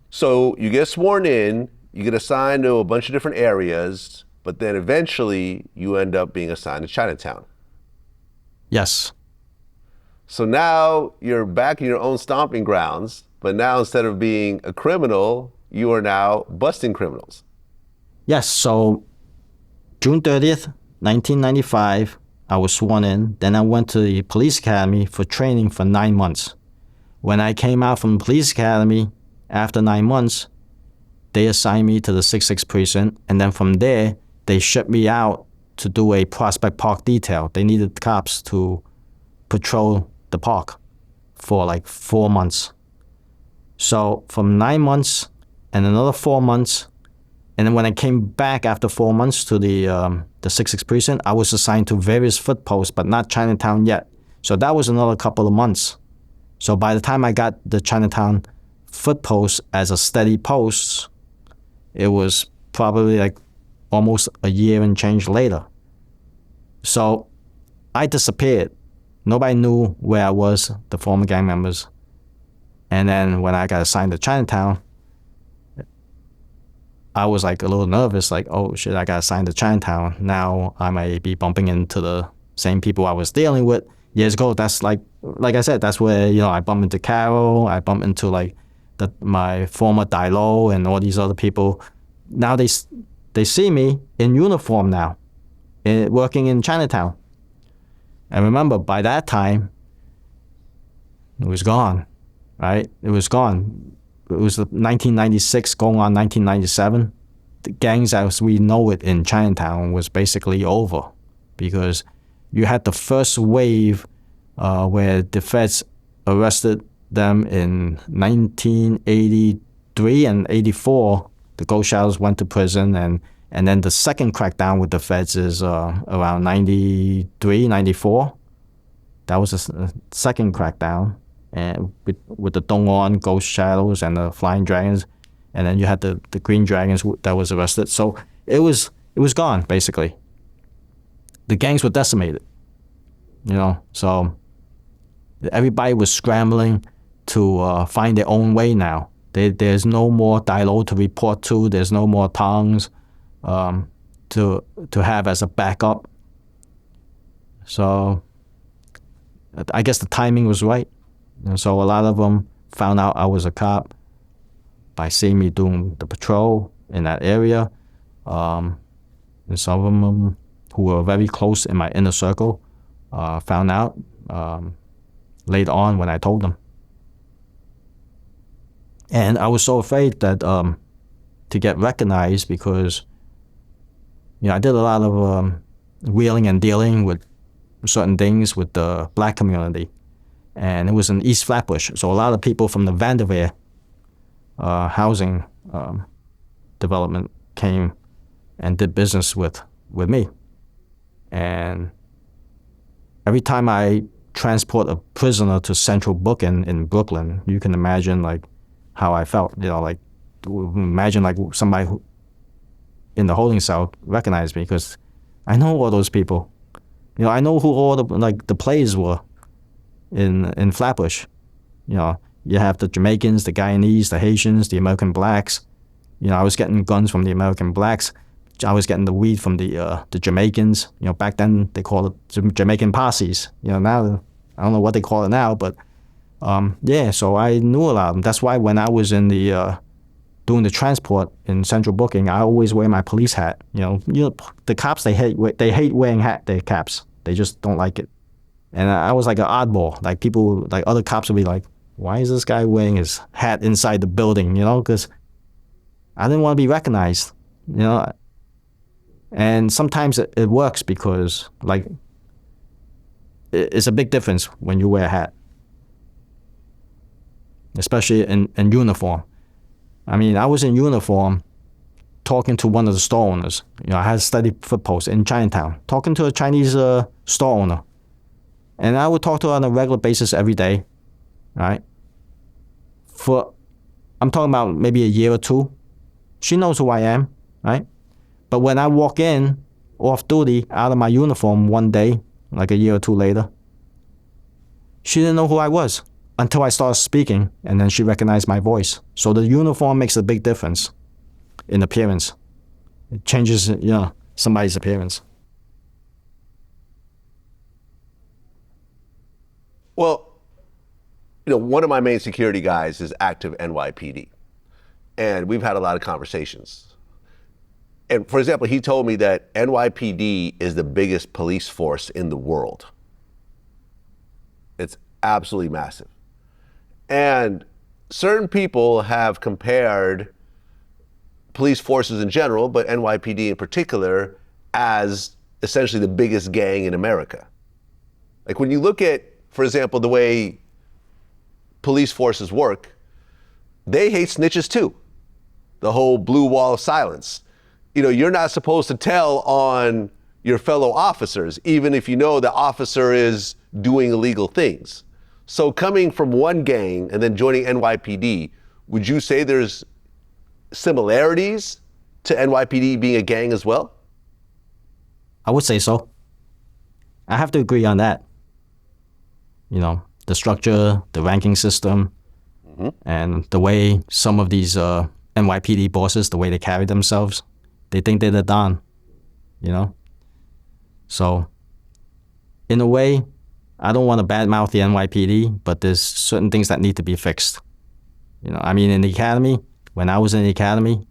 So you get sworn in, you get assigned to a bunch of different areas, but then eventually you end up being assigned to Chinatown. Yes. So now you're back in your own stomping grounds, but now instead of being a criminal, you are now busting criminals. Yes, so June 30th, 1995, I was sworn in. Then I went to the police academy for training for 9 months. When I came out from the police academy, after 9 months, they assigned me to the 66 precinct, and then from there, they shipped me out to do a Prospect Park detail. They needed cops to patrol the park for like 4 months. So from 9 months and another 4 months, and then when I came back after 4 months to the 66 precinct, I was assigned to various foot posts, but not Chinatown yet. So that was another couple of months. So by the time I got the Chinatown foot post as a steady post, it was probably like almost a year and change later. So I disappeared. Nobody knew where I was, the former gang members. And then when I got assigned to Chinatown, I was like a little nervous, like, oh shit, I got assigned to Chinatown. Now I might be bumping into the same people I was dealing with years ago. That's like I said, that's where, I bumped into Carol, I bumped into like my former Dilo and all these other people. Now they see me in uniform now, working in Chinatown. And remember, by that time, it was gone, right? It was gone. It was 1996 going on 1997. The gangs as we know it in Chinatown was basically over because you had the first wave where the feds arrested them in 1983 and 84. The Ghost Shadows went to prison, and then the second crackdown with the feds is around 93, 94. That was the second crackdown, and with the Dongwon Ghost Shadows and the Flying Dragons, and then you had the Green Dragons that was arrested. So it was gone, basically. The gangs were decimated, so everybody was scrambling to find their own way now. There's no more Dilo to report to. There's no more tongs to have as a backup. So I guess the timing was right. So a lot of them found out I was a cop by seeing me doing the patrol in that area. And some of them who were very close in my inner circle found out later on when I told them. And I was so afraid that to get recognized because I did a lot of wheeling and dealing with certain things with the black community. And it was in East Flatbush. So a lot of people from the Vanderveer housing development came and did business with me. And every time I transport a prisoner to Central Booking in Brooklyn, you can imagine how I felt. Imagine somebody who in the holding cell recognized me because I know all those people. I know who all the players were in Flatbush. You have the Jamaicans, the Guyanese, the Haitians, the American blacks. I was getting guns from the American blacks. I was getting the weed from the Jamaicans. Back then they called it Jamaican posses. Now I don't know what they call it now, but so I knew a lot of them. That's why when I was in the doing the transport in Central Booking, I always wear my police hat. The cops they hate wearing their caps. They just don't like it. And I was like an oddball. People, other cops would be like, "Why is this guy wearing his hat inside the building?" Because I didn't want to be recognized. And sometimes it works because it's a big difference when you wear a hat, especially in uniform. I mean, I was in uniform talking to one of the store owners. I had a steady footpost in Chinatown, talking to a Chinese store owner. And I would talk to her on a regular basis every day, right? I'm talking about maybe a year or two. She knows who I am, right? But when I walk in off duty out of my uniform one day, like a year or two later, she didn't know who I was until I started speaking, and then she recognized my voice. So the uniform makes a big difference in appearance. It changes, somebody's appearance. Well, one of my main security guys is active NYPD, and we've had a lot of conversations. And for example, he told me that NYPD is the biggest police force in the world. It's absolutely massive. And certain people have compared police forces in general, but NYPD in particular, as essentially the biggest gang in America. When you look at, for example, the way police forces work, they hate snitches too. The whole blue wall of silence. You're not supposed to tell on your fellow officers, even if you know the officer is doing illegal things. So coming from one gang and then joining NYPD, would you say there's similarities to NYPD being a gang as well? I would say so. I have to agree on that. The structure, the ranking system, and the way some of these NYPD bosses, the way they carry themselves, they think they're the Don, So, in a way, I don't want to badmouth the NYPD, but there's certain things that need to be fixed. In the academy, when I was in the academy,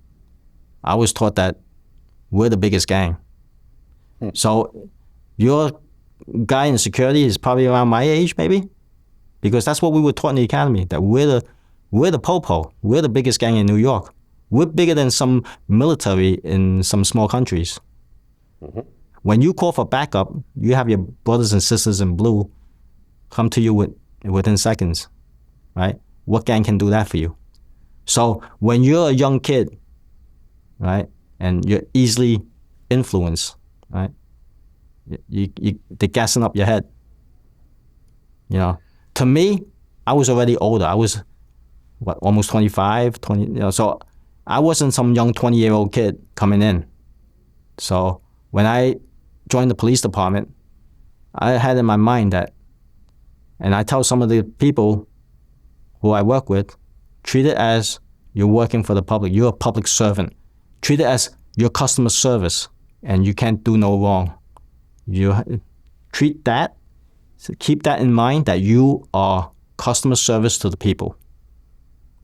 I was taught that we're the biggest gang. So, your guy in security is probably around my age, maybe, because that's what we were taught in the academy, that we're the popo, we're the biggest gang in New York. We're bigger than some military in some small countries. When you call for backup, you have your brothers and sisters in blue come to you within seconds, right? What gang can do that for you? So when you're a young kid, right, and you're easily influenced, right, they're gassing up your head. You know, to me, I was already older. I was, almost 25, 20, so I wasn't some young 20-year-old kid coming in. So when I joined the police department, I had in my mind that, and I tell some of the people who I work with, treat it as you're working for the public. You're a public servant. Treat it as your customer service, and you can't do no wrong. You treat that, so keep that in mind, that you are customer service to the people.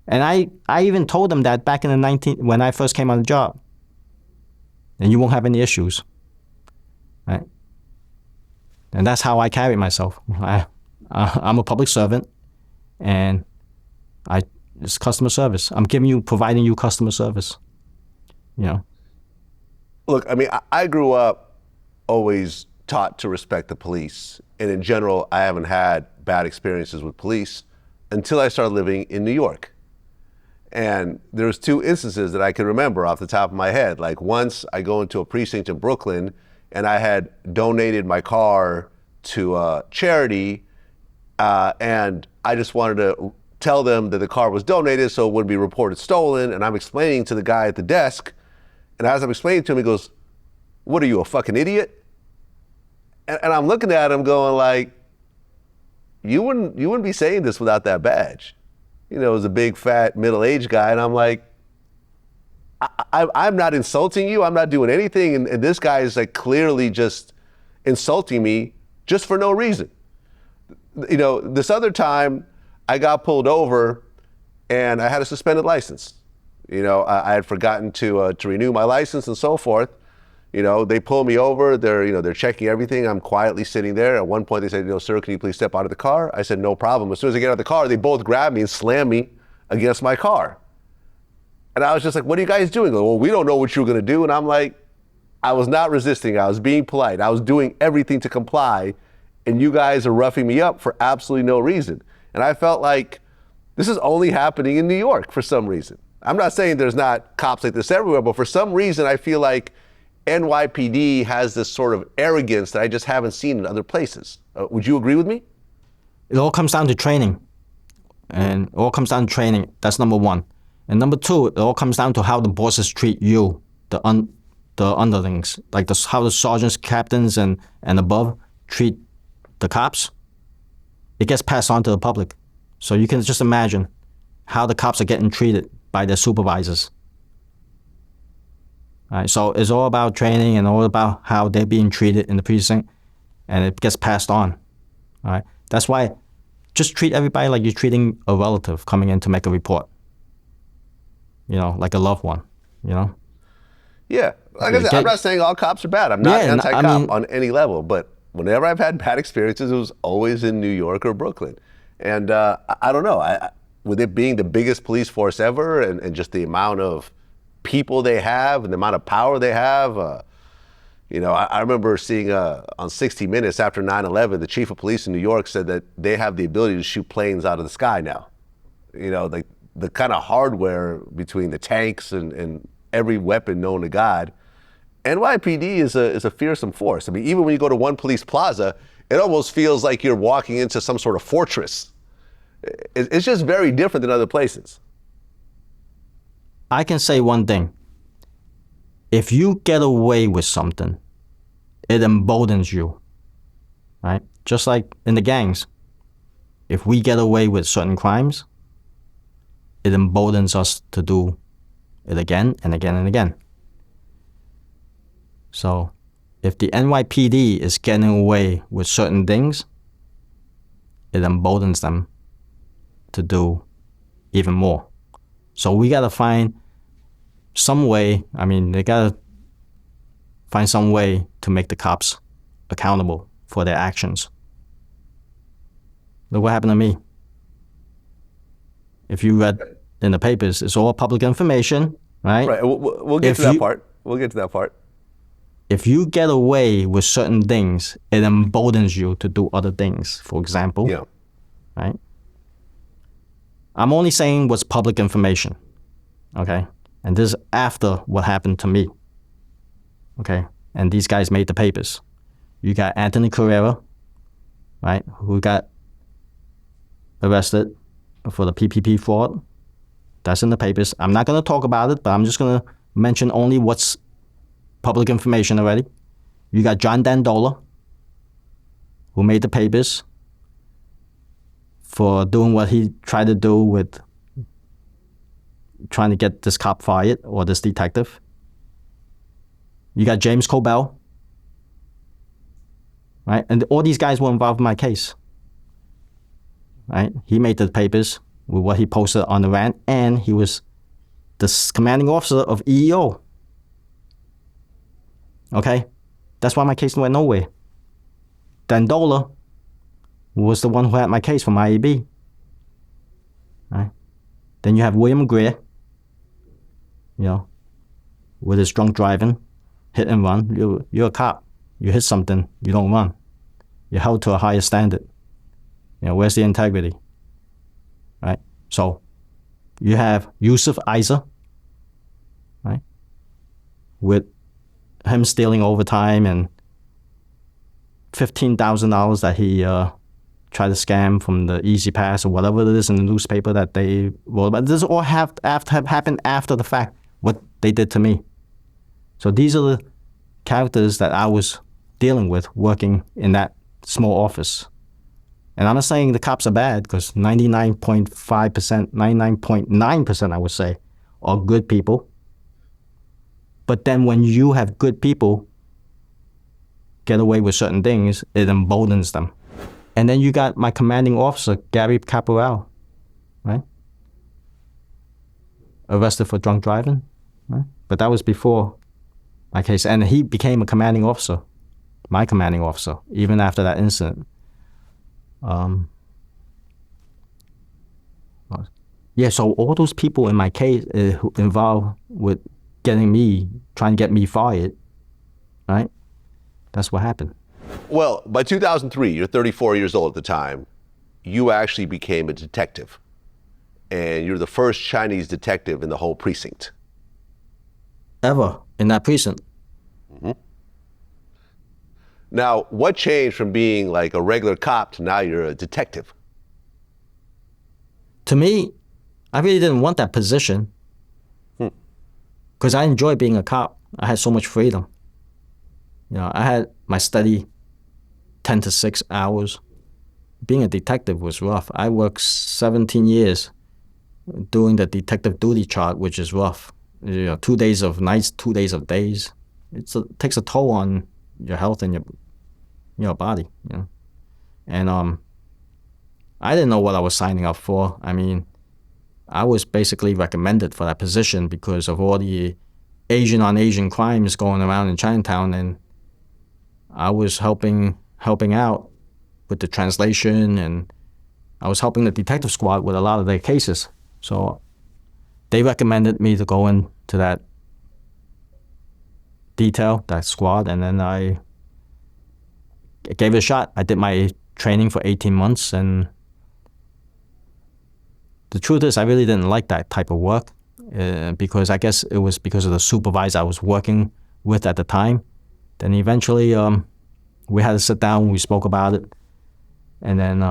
And I even told them that back in when I first came on the job. And you won't have any issues, right? And that's how I carry myself. I'm a public servant, and it's customer service. I'm providing you customer service. You know. Look, I mean, I grew up always taught to respect the police, and in general, I haven't had bad experiences with police until I started living in New York. And there's 2 instances that I can remember off the top of my head. Like once I go into a precinct in Brooklyn, and I had donated my car to a charity, and I just wanted to tell them that the car was donated so it wouldn't be reported stolen. And I'm explaining to the guy at the desk, and as I'm explaining to him, he goes, "What are you, a fucking idiot?" And I'm looking at him going like, you wouldn't be saying this without that badge. You know, it was a big, fat, middle-aged guy, and I'm like, I'm not insulting you. I'm not doing anything, and this guy is like clearly just insulting me just for no reason. You know, this other time, I got pulled over, and I had a suspended license. You know, I had forgotten to renew my license and so forth. You know, they pull me over. They're checking everything. I'm quietly sitting there. At one point, they said, "Sir, can you please step out of the car?" I said, "No problem." As soon as I get out of the car, they both grab me and slam me against my car. And I was just like, "What are you guys doing?" They go, "Well, we don't know what you're going to do." And I'm like, I was not resisting. I was being polite. I was doing everything to comply. And you guys are roughing me up for absolutely no reason. And I felt like this is only happening in New York for some reason. I'm not saying there's not cops like this everywhere, but for some reason, I feel like NYPD has this sort of arrogance that I just haven't seen in other places. Would you agree with me? It all comes down to training. And it all comes down to training. That's number 1. And number 2, it all comes down to how the bosses treat you, the underlings, like how the sergeants, captains, and above treat the cops. It gets passed on to the public. So you can just imagine how the cops are getting treated by their supervisors. All right, so it's all about training and all about how they're being treated in the precinct, and it gets passed on. All right, that's why just treat everybody like you're treating a relative coming in to make a report. You know, like a loved one. You know. Yeah, like I said, I'm not saying all cops are bad. I'm not anti-cop on any level, but whenever I've had bad experiences, it was always in New York or Brooklyn. And I don't know, with it being the biggest police force ever, and just the amount of people they have and the amount of power they have, you know, I remember seeing on 60 Minutes after 9/11, the chief of police in New York said that they have the ability to shoot planes out of the sky now. You know, like the kind of hardware between the tanks and every weapon known to God. NYPD is a fearsome force. I mean, even when you go to One Police Plaza, it almost feels like you're walking into some sort of fortress. It's just very different than other places. I can say one thing. If you get away with something, it emboldens you, right? Just like in the gangs. If we get away with certain crimes, it emboldens us to do it again and again and again. So if the NYPD is getting away with certain things, it emboldens them to do even more. So we got to find some way, they got to find some way to make the cops accountable for their actions. Look what happened to me. If you read in the papers, it's all public information, right? Right, we'll get to that part. We'll get to that part. if you get away with certain things, it emboldens you to do other things. For example, Yeah. right? I'm only saying what's public information, okay? And this is after what happened to me, okay? And these guys made the papers. You got Anthony Carrera, right, who got arrested for the PPP fraud. That's in the papers. I'm not going to talk about it, but I'm just going to mention only what's public information already. You got John Dandola, who made the papers for doing what he tried to do with trying to get this cop fired or this detective. You got James Cobell, right? And all these guys were involved in my case, right? He made the papers with what he posted on the rant, and he was the commanding officer of EEO. Okay? That's why my case went nowhere. Dandola was the one who had my case from IAB. Right? Then you have William Greer, with his drunk driving, hit and run. You're a cop. You hit something, you don't run. You're held to a higher standard. Where's the integrity? Right? So you have Yusuf Isa, right? With him stealing overtime and $15,000 that he tried to scam from the Easy Pass or whatever it is in the newspaper that they wrote about. This all have happened after the fact, what they did to me. So these are the characters that I was dealing with working in that small office. And I'm not saying the cops are bad, because 99.5%, 99.9%, I would say, are good people. But then when you have good people get away with certain things, it emboldens them. And then you got my commanding officer, Gary Caporal, right? Arrested for drunk driving, right? But that was before my case. And he became a commanding officer, my commanding officer, even after that incident. So all those people in my case who involved with trying to get me fired, right? That's what happened. Well, by 2003, you're 34 years old at the time, you actually became a detective. And you're the first Chinese detective in the whole precinct. Ever in that precinct. Mm-hmm. Now, what changed from being like a regular cop to now you're a detective? To me, I really didn't want that position. Because I enjoyed being a cop. I had so much freedom. I had my study 10 to 6 hours. Being a detective was rough. I worked 17 years doing the detective duty chart, which is rough. 2 days of nights, 2 days of days. It takes a toll on your health and your body. And I didn't know what I was signing up for. I mean, I was basically recommended for that position because of all the Asian on Asian crimes going around in Chinatown, and I was helping out with the translation, and I was helping the detective squad with a lot of their cases. So they recommended me to go into that detail, that squad, and then I gave it a shot. I did my training for 18 months, and the truth is I really didn't like that type of work because I guess it was because of the supervisor I was working with at the time. Then eventually we had to sit down, we spoke about it, and then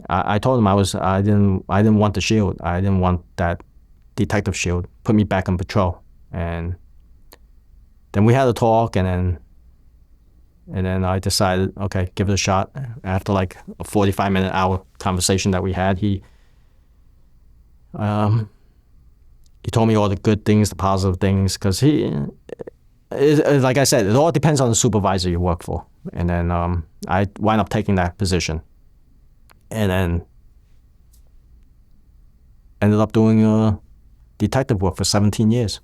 I told him I didn't want the shield. I didn't want that detective shield. Put me back on patrol. And then we had a talk, and then I decided, okay, give it a shot. After like a 45-minute hour conversation that we had, he told me all the good things, the positive things, because like I said, it all depends on the supervisor you work for. And then I wound up taking that position, and then ended up doing detective work for 17 years.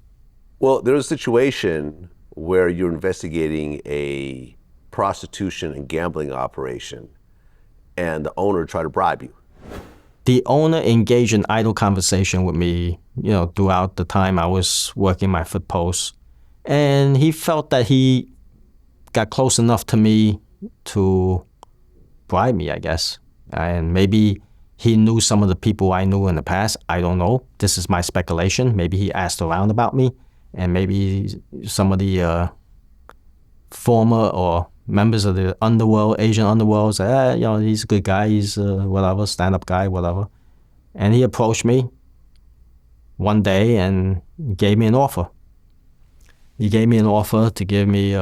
Well, there was a situation where you're investigating a prostitution and gambling operation, and the owner tried to bribe you. The owner engaged in idle conversation with me, throughout the time I was working my foot post. And he felt that he got close enough to me to bribe me, I guess. And maybe he knew some of the people I knew in the past. I don't know. This is my speculation. Maybe he asked around about me, and maybe some of the former or members of the underworld, Asian underworld, said, he's a good guy. He's whatever, stand-up guy, whatever. And he approached me one day and gave me an offer. He gave me an offer to give me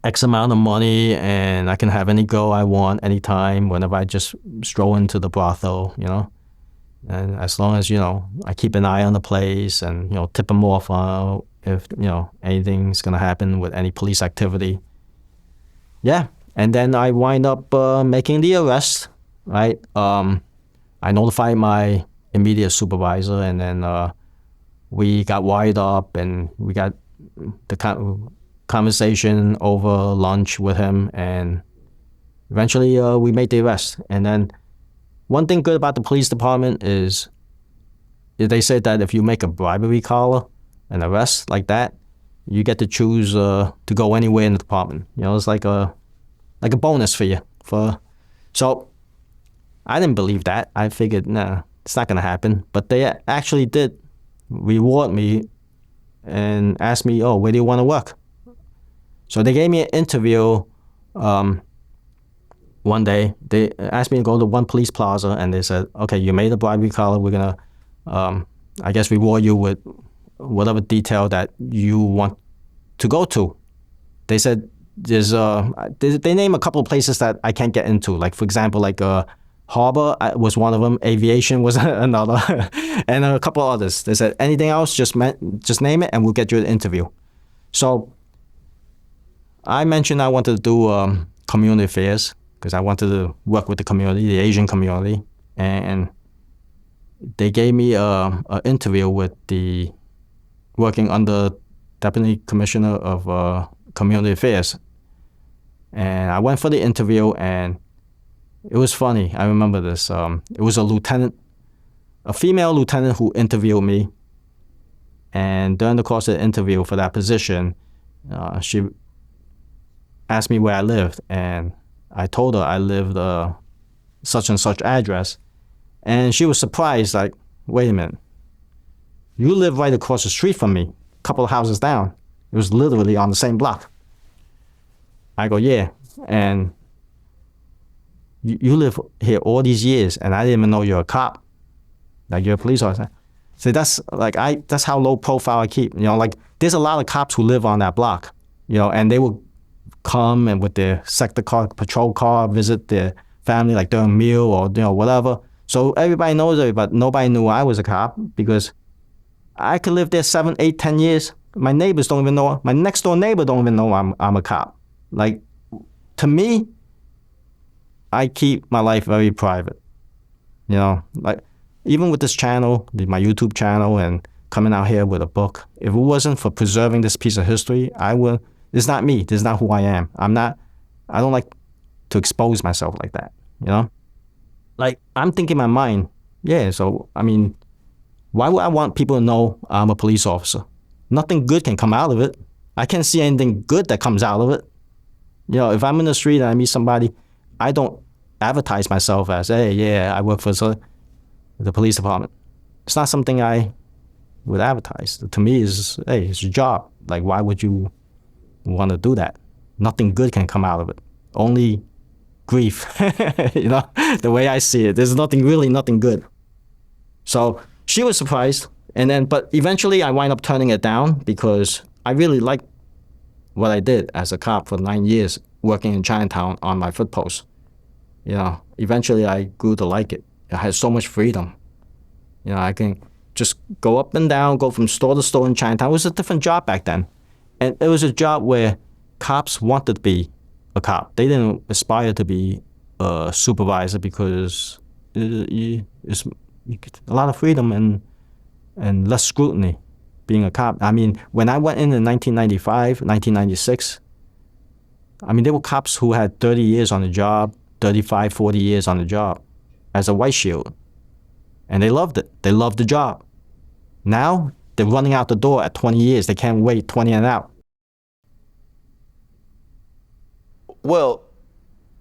X amount of money, and I can have any girl I want anytime, whenever I just stroll into the brothel, And as long as, I keep an eye on the place and, tip them off if, anything's going to happen with any police activity. Yeah. And then I wind up making the arrest, right? I notified my immediate supervisor, and then we got wired up, and we got the conversation over lunch with him, and eventually we made the arrest. And then one thing good about the police department is they said that if you make a bribery call, an arrest like that, you get to choose to go anywhere in the department. It's like a bonus for you. So I didn't believe that. I figured, nah, it's not going to happen. But they actually did reward me and asked me, where do you want to work? So they gave me an interview one day. They asked me to go to one police plaza, and they said, okay, you made a bribery call. We're going to, I guess, reward you with whatever detail that you want to go to. They said they name a couple of places that I can't get into. Like, for example, Harbor was one of them. Aviation was another. And a couple others. They said, anything else, just name it and we'll get you an interview. So I mentioned I wanted to do community affairs because I wanted to work with the community, the Asian community. And they gave me an interview with working under Deputy Commissioner of Community Affairs. And I went for the interview, and it was funny. I remember this. It was a female lieutenant who interviewed me. And during the course of the interview for that position, she asked me where I lived. And I told her I lived such and such address. And she was surprised, like, wait a minute. You live right across the street from me, a couple of houses down. It was literally on the same block. I go, yeah. And you live here all these years, and I didn't even know you're a cop. Like, you're a police officer. So that's how low profile I keep. There's a lot of cops who live on that block, and they will come and with their sector car, patrol car, visit their family, like during a meal or, whatever. So everybody knows everybody. Nobody knew I was a cop because I could live there 7, 8, 10 years. My neighbors don't even know. My next door neighbor don't even know I'm a cop. Like, to me, I keep my life very private. Like, even with this channel, my YouTube channel, and coming out here with a book, if it wasn't for preserving this piece of history, it's not me. This is not who I am. I don't like to expose myself like that, Like, I'm thinking in my mind, yeah, so, why would I want people to know I'm a police officer? Nothing good can come out of it. I can't see anything good that comes out of it. If I'm in the street and I meet somebody, I don't advertise myself as, hey, yeah, I work for the police department. It's not something I would advertise. To me, it's your job. Like, why would you want to do that? Nothing good can come out of it. Only grief, the way I see it. There's nothing good. So she was surprised. But eventually I wind up turning it down because I really liked what I did as a cop for 9 years, working in Chinatown on my foot post. Eventually I grew to like it. I had so much freedom. I can just go up and down, go from store to store in Chinatown. It was a different job back then. And it was a job where cops wanted to be a cop. They didn't aspire to be a supervisor because it's a lot of freedom and less scrutiny being a cop. When I went in 1995, 1996, there were cops who had 30 years on the job, 35, 40 years on the job as a white shield. And they loved it. They loved the job. Now, They're running out the door at 20 years. They can't wait 20 and out. Well,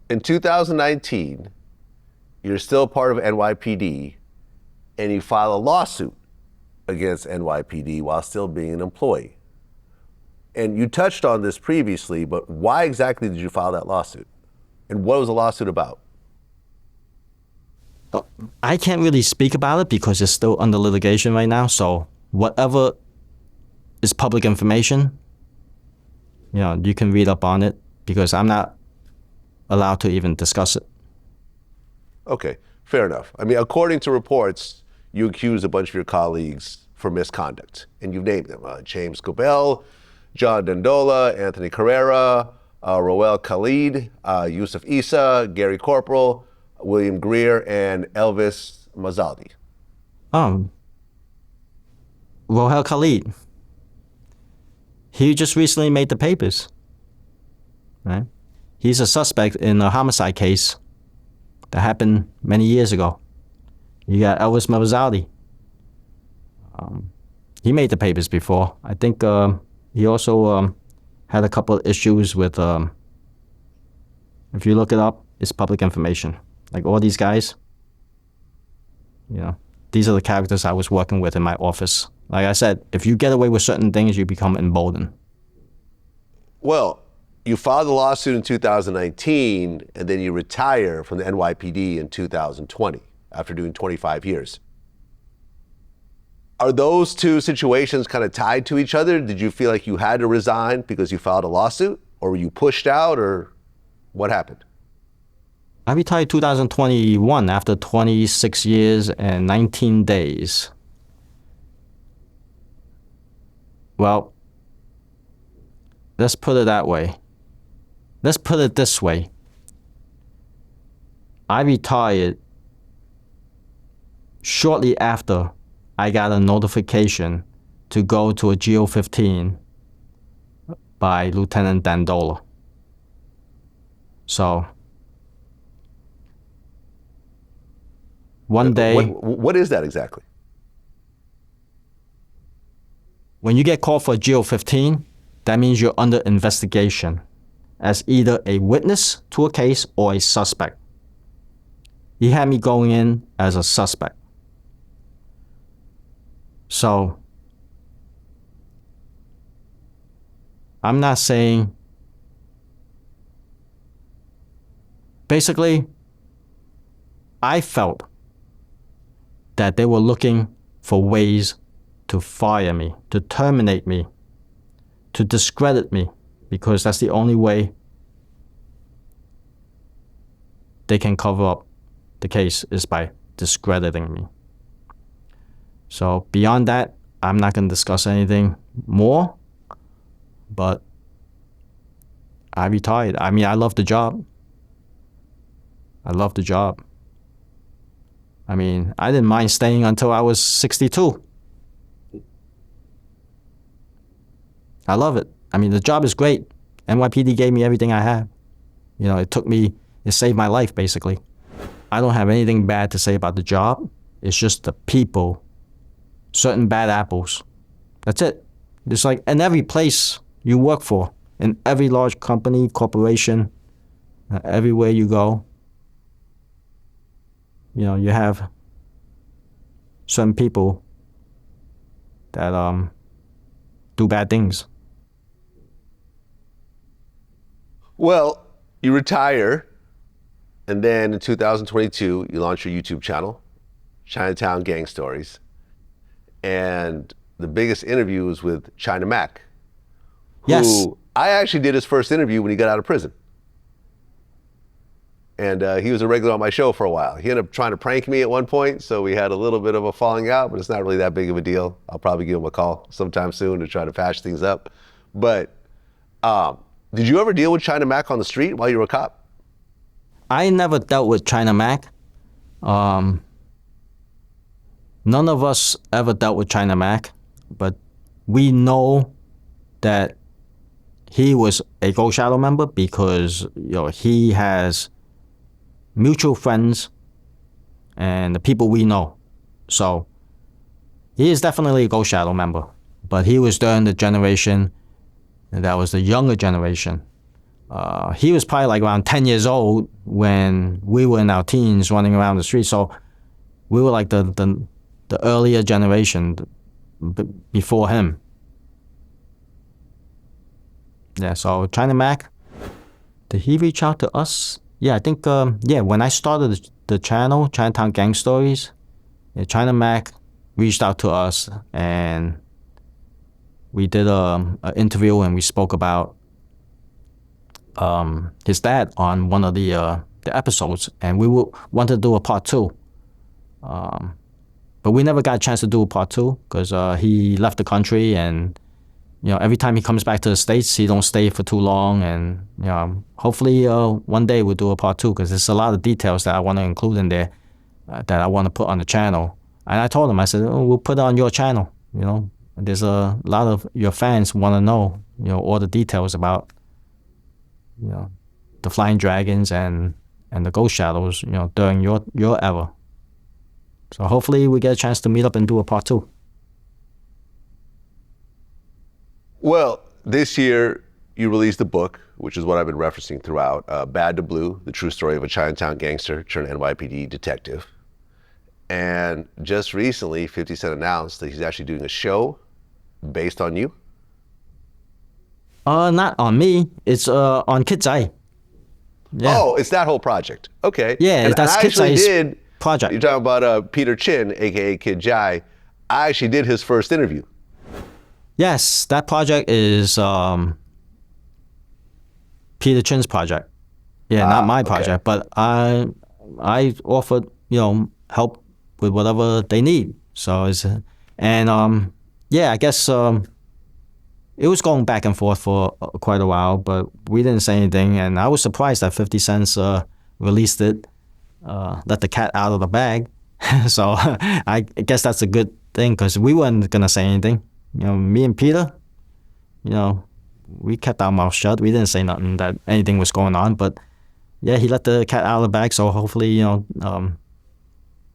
in 2019, you're still part of NYPD, and you file a lawsuit against NYPD while still being an employee. And you touched on this previously, but why exactly did you file that lawsuit? And what was the lawsuit about? I can't really speak about it because it's still under litigation right now. So whatever is public information, you can read up on it because I'm not allowed to even discuss it. Okay, fair enough. I mean, according to reports, you accused a bunch of your colleagues for misconduct, and you've named them: James Cobell, John Dandola, Anthony Carrera, Roel Khalid, Yusuf Issa, Gary Corporal, William Greer, and Elvis Mazaldi. Roel Khalid. He just recently made the papers. Right? He's a suspect in a homicide case that happened many years ago. You got Elvis Mazaldi. He made the papers before. I think he also had a couple of issues with, if you look it up, it's public information. Like all these guys, these are the characters I was working with in my office. Like I said, if you get away with certain things, you become emboldened. Well, you filed a lawsuit in 2019, and then you retire from the NYPD in 2020 after doing 25 years. Are those two situations kind of tied to each other? Did you feel like you had to resign because you filed a lawsuit, or were you pushed out, or what happened? I retired 2021 after 26 years and 19 days. Well, let's put it that way. Let's put it this way. I retired shortly after I got a notification to go to a GO-15 by Lieutenant Dandola. So, one day... What is that exactly? When you get called for a GO-15, that means you're under investigation as either a witness to a case or a suspect. He had me going in as a suspect. So, I'm not saying... Basically, I felt that they were looking for ways to fire me, to terminate me, to discredit me, because that's the only way they can cover up the case is by discrediting me. So beyond that, I'm not going to discuss anything more, but I retired. I mean, I love the job. I love the job. I mean, I didn't mind staying until I was 62. I love it. I mean, the job is great. NYPD gave me everything I have. It saved my life, basically. I don't have anything bad to say about the job. It's just the people, certain bad apples. That's it. It's like in every place you work for, in every large company, corporation, everywhere you go, you have certain people that do bad things. Well, you retire, and then in 2022, you launch your YouTube channel, Chinatown Gang Stories. And the biggest interview was with China Mac, who Yes. I actually did his first interview when he got out of prison. And he was a regular on my show for a while. He ended up trying to prank me at one point, so we had a little bit of a falling out, but it's not really that big of a deal. I'll probably give him a call sometime soon to try to patch things up. But did you ever deal with China Mac on the street while you were a cop? I never dealt with China Mac. None of us ever dealt with China Mac, but we know that he was a Ghost Shadow member because he has mutual friends and the people we know. So He is definitely a Ghost Shadow member, but he was during the generation that was the younger generation. He was probably like around 10 years old when we were in our teens running around the street. So we were like the earlier generation before him. Yeah, so China Mac, did he reach out to us? Yeah, I think, when I started the channel, Chinatown Gang Stories, China Mac reached out to us and we did an interview and we spoke about his dad on one of the episodes, and we wanted to do a part 2. But we never got a chance to do a part 2 because he left the country, and every time he comes back to the States, he don't stay for too long. And hopefully one day we'll do a part 2 because there's a lot of details that I want to include in there that I want to put on the channel. And I told him, I said, we'll put it on your channel. There's a lot of your fans want to know, all the details about, the Flying Dragons and the Ghost Shadows, during your era. So hopefully we get a chance to meet up and do a part 2. Well, this year you released a book, which is what I've been referencing throughout, Bad to Blue, the true story of a Chinatown gangster turned NYPD detective. And just recently, 50 Cent announced that he's actually doing a show based on you. Not on me. It's on Kid's Eye. Yeah. Oh, it's that whole project. Okay. Yeah, and that's I Kid's actually Eye's did. project. You're talking about Peter Chin, aka Kid Jai. I actually did his first interview. Yes, that project is Peter Chin's project. Yeah, not my project, but I offered help with whatever they need. So it's I guess it was going back and forth for quite a while, but we didn't say anything, and I was surprised that 50 Cent released it, let the cat out of the bag. So I guess that's a good thing because we weren't gonna say anything. Me and Peter, we kept our mouth shut. We didn't say nothing that anything was going on, but yeah, he let the cat out of the bag. So hopefully,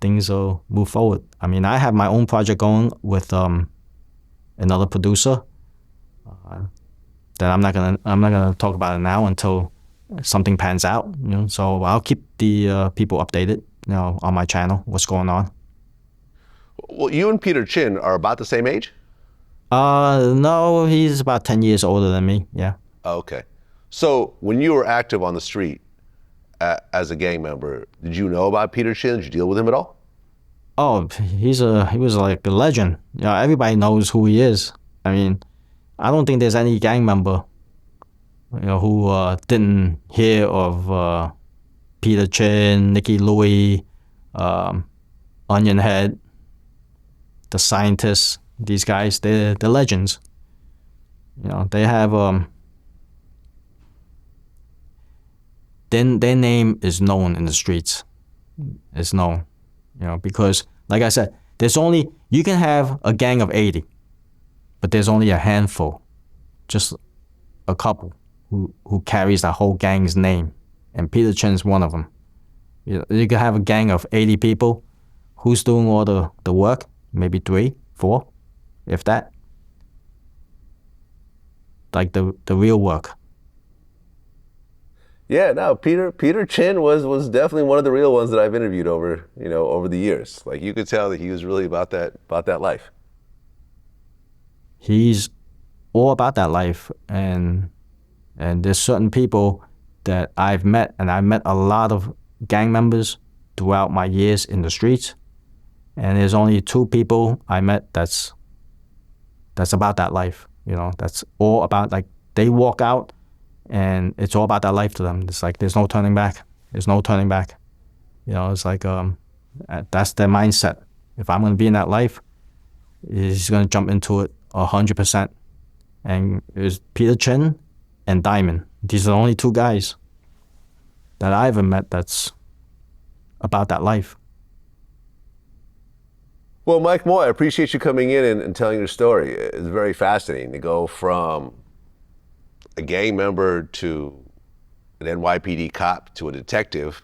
things will move forward. I mean, I have my own project going with another producer. That I'm not gonna talk about it now until something pans out. So I'll keep the people updated. On my channel, what's going on. Well, you and Peter Chin are about the same age? No, he's about 10 years older than me. Yeah. Okay. So when you were active on the street as a gang member, did you know about Peter Chin? Did you deal with him at all? Oh, he was like a legend. Everybody knows who he is. I mean, I don't think there's any gang member, who didn't hear of Peter Chin, Nicky Louie, Onion Head, the Scientists. These guys, they're legends. They have their name is known in the streets. It's known, because like I said, you can have a gang of 80, but there's only a handful, just a couple who carries the whole gang's name, and Peter Chin's one of them. You can have a gang of 80 people. Who's doing all the work? Maybe 3, 4, if that. Like the real work. Yeah, no, Peter Chin was definitely one of the real ones that I've interviewed over the years. Like you could tell that he was really about that life. He's all about that life, and there's certain people that I've met, and I've met a lot of gang members throughout my years in the streets, and there's only 2 people I met that's about that life. That's all about, like, they walk out and it's all about that life to them. It's like there's no turning back. There's no turning back. It's like that's their mindset. If I'm going to be in that life, he's going to jump into it 100%. And it was Peter Chin and Diamond. These are the only 2 guys that I ever met that's about that life. Well, Mike Moy, I appreciate you coming in and telling your story. It's very fascinating to go from a gang member to an NYPD cop to a detective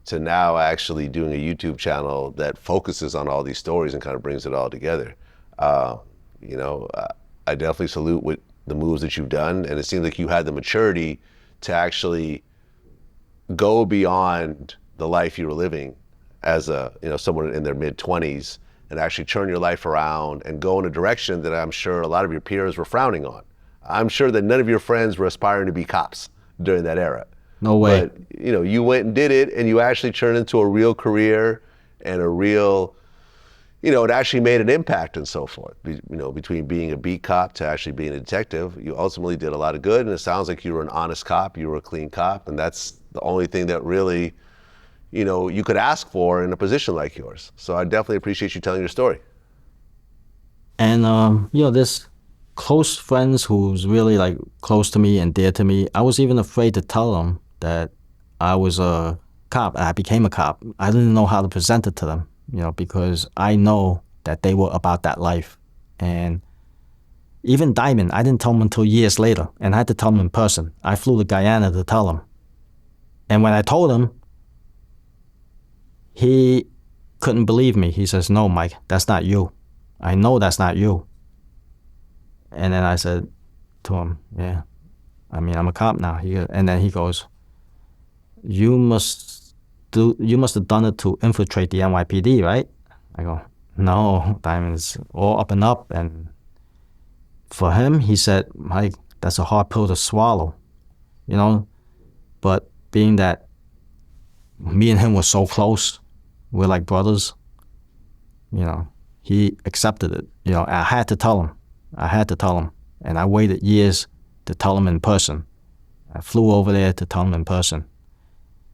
to now actually doing a YouTube channel that focuses on all these stories and kind of brings it all together. Uh, I definitely salute what the moves that you've done, and it seems like you had the maturity to actually go beyond the life you were living as someone in their mid-20s, and actually turn your life around and go in a direction that I'm sure a lot of your peers were frowning on. I'm sure that none of your friends were aspiring to be cops during that era. No way. But you went and did it, and you actually turned into a real career and a real, it actually made an impact and so forth. Between being a beat cop to actually being a detective, you ultimately did a lot of good, and it sounds like you were an honest cop, you were a clean cop, and that's the only thing that really, you could ask for in a position like yours. So I definitely appreciate you telling your story. And this close friends who's really like close to me and dear to me, I was even afraid to tell them that I was a cop. I became a cop. I didn't know how to present it to them, because I know that they were about that life. And even Diamond, I didn't tell him until years later, and I had to tell him in person. I flew to Guyana to tell him. And when I told him, he couldn't believe me. He says, "No, Mike, that's not you. I know that's not you." And then I said to him, "Yeah, I'm a cop now." And then he goes, you must have done it to infiltrate the NYPD, right?" I go, "No, Diamond's all up and up." And for him, he said, "Mike, that's a hard pill to swallow, But being that me and him were so close, we're like brothers, he accepted it. I had to tell him. And I waited years to tell him in person. I flew over there to tell him in person.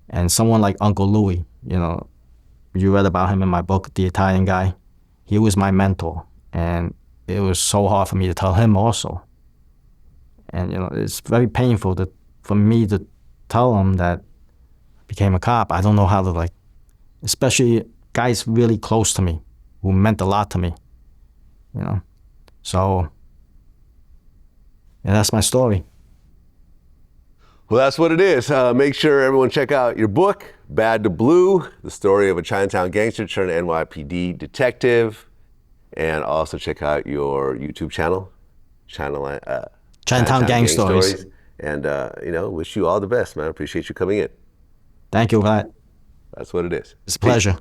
And someone like Uncle Louie, you read about him in my book, The Italian Guy. He was my mentor. And it was so hard for me to tell him also. And, it's very painful for me to tell him that I became a cop. I don't know how to, especially guys really close to me who meant a lot to me, So, yeah, that's my story. Well, that's what it is. Make sure everyone check out your book, Bad to Blue, the story of a Chinatown gangster turned NYPD detective. And also check out your YouTube channel, Chinatown Gang Stories. And, wish you all the best, man. Appreciate you coming in. Thank you, Vlad. That's what it is. It's a pleasure.